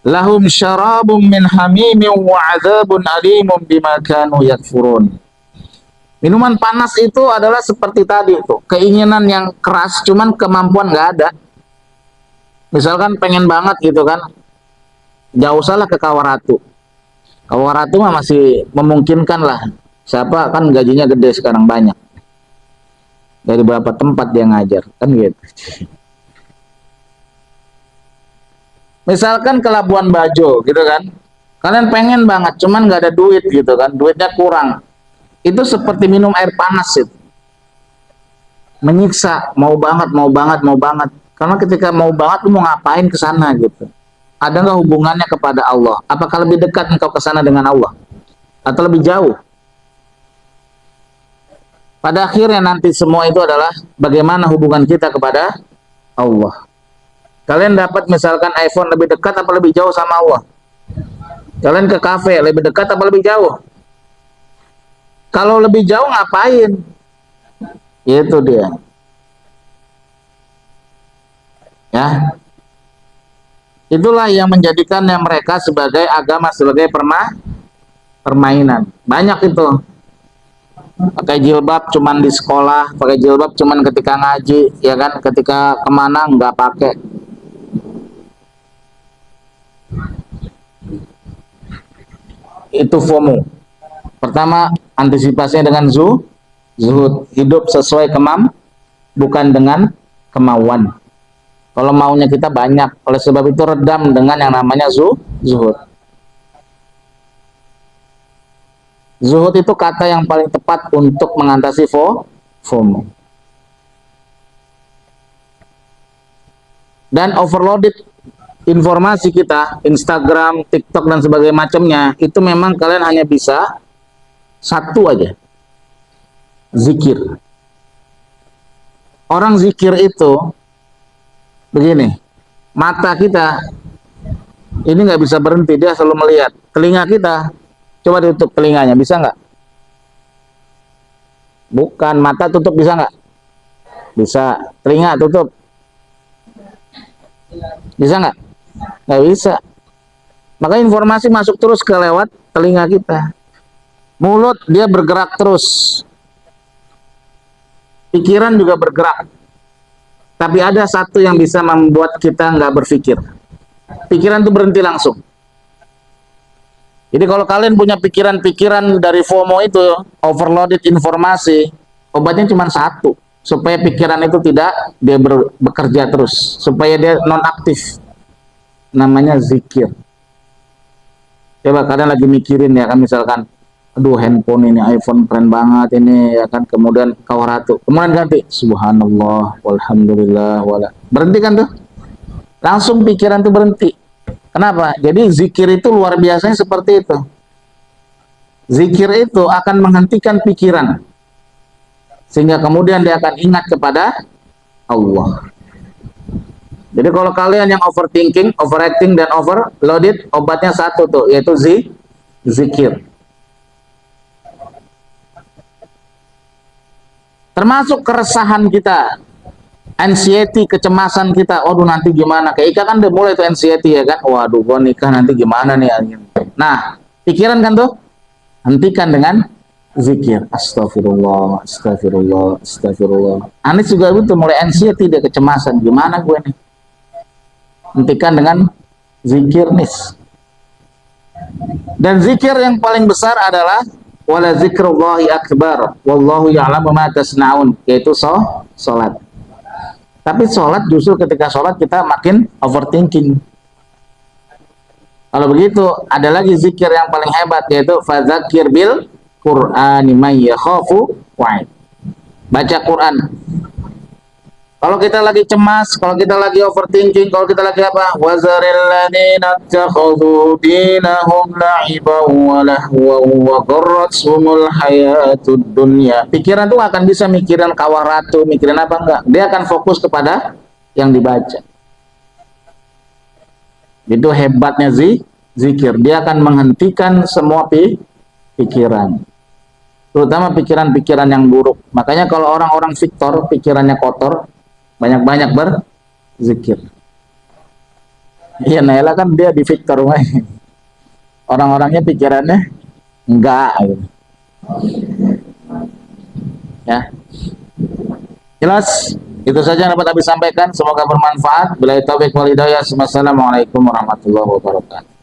Speaker 2: lahum syarabum min hamimin wa adzabun alimun bima kanu yakfurun. Minuman panas itu adalah seperti tadi itu, keinginan yang keras, cuman kemampuan nggak ada. Misalkan pengen banget gitu kan, jauh salah ke Kawaratu. Kawaratu mah masih memungkinkan lah. Siapa kan gajinya gede sekarang, banyak. Dari beberapa tempat dia ngajar, kan gitu. Misalkan ke Labuan Bajo gitu kan, kalian pengen banget, cuman nggak ada duit gitu kan, duitnya kurang. Itu seperti minum air panas itu. Menyiksa, mau banget, mau banget, mau banget. Karena ketika mau banget, lu mau ngapain ke sana gitu. Ada nggak hubungannya kepada Allah? Apakah lebih dekat engkau ke sana dengan Allah? Atau lebih jauh? Pada akhirnya nanti semua itu adalah bagaimana hubungan kita kepada Allah. Kalian dapat misalkan iPhone, lebih dekat apa lebih jauh sama Allah? Kalian ke kafe, lebih dekat apa lebih jauh? Kalau lebih jauh ngapain? Itu dia. Ya. Itulah yang menjadikannya mereka sebagai agama, sebagai permainan. Banyak itu. Pakai jilbab cuman di sekolah, pakai jilbab cuman ketika ngaji, ya kan? Ketika kemana nggak pakai. Itu FOMO. Pertama, antisipasinya dengan zuhud, hidup sesuai bukan dengan kemauan. Kalau maunya kita banyak, oleh sebab itu redam dengan yang namanya zuhud. Zuhud itu kata yang paling tepat untuk mengatasi FOMO. Dan overloaded informasi kita, Instagram, TikTok dan sebagainya macamnya, itu memang kalian hanya bisa satu aja, zikir. Orang zikir itu begini, mata kita ini nggak bisa berhenti, dia selalu melihat. Telinga kita, coba ditutup telinganya, bisa nggak? Bukan, mata tutup bisa nggak? Bisa. Telinga tutup, bisa nggak? Nggak bisa. Maka informasi masuk terus ke lewat telinga kita. Mulut dia bergerak terus, pikiran juga bergerak. Tapi ada satu yang bisa membuat kita nggak berpikir. Pikiran itu berhenti langsung. Jadi kalau kalian punya pikiran-pikiran dari FOMO itu, overloaded informasi, obatnya cuma satu, supaya pikiran itu tidak dia bekerja terus, supaya dia nonaktif. Namanya zikir. Coba kalian lagi mikirin ya kan, misalkan aduh handphone ini iPhone keren banget ini ya kan, kemudian Kawaratu, kemudian ganti subhanallah walhamdulillah wala, berhenti kan tuh, langsung pikiran tuh berhenti. Kenapa? Jadi zikir itu luar biasanya seperti itu. Zikir itu akan menghentikan pikiran sehingga kemudian dia akan ingat kepada Allah. Jadi kalau kalian yang overthinking, overacting dan overloaded, obatnya satu tuh, yaitu zikir. Termasuk keresahan kita, anxiety, kecemasan kita, waduh nanti gimana, kayak Ika kan udah mulai tuh anxiety ya kan, waduh gua nikah nanti gimana nih. Nah, pikiran kan tuh, hentikan dengan zikir. Astagfirullah, astagfirullah, astagfirullah. Anis juga itu mulai anxiety, dia kecemasan, gimana gue nih. Hentikan dengan zikir nih. Dan zikir yang paling besar adalah wala zikrullahi akbar wallahu ya'lamu ma tasnaun, yaitu salat. Tapi sholat justru ketika sholat kita makin overthinking. Kalau begitu ada lagi zikir yang paling hebat, yaitu fadzakir bil Qur'ani may yakhafu wa'id. Baca Quran. Kalau kita lagi cemas, kalau kita lagi overthinking, kalau kita lagi apa? Wazaril ladzina takhadhu dinahum la'iban wa lahwan wa gharrathumul hayatud dunya. Pikiran tuh akan bisa mikirin kawah ratu, mikirin apa enggak. Dia akan fokus kepada yang dibaca. Itu hebatnya zikir. Dia akan menghentikan semua pikiran. Terutama pikiran-pikiran yang buruk. Makanya kalau orang-orang Victor, pikirannya kotor, banyak-banyak berzikir. Iya, Naila kan dia di Victor rumahnya. Orang-orangnya pikirannya enggak gitu. Ya. Jelas? Itu saja yang dapat kami sampaikan. Semoga bermanfaat. Billahi taufiq wal hidayah. Wassalamualaikum warahmatullahi wabarakatuh.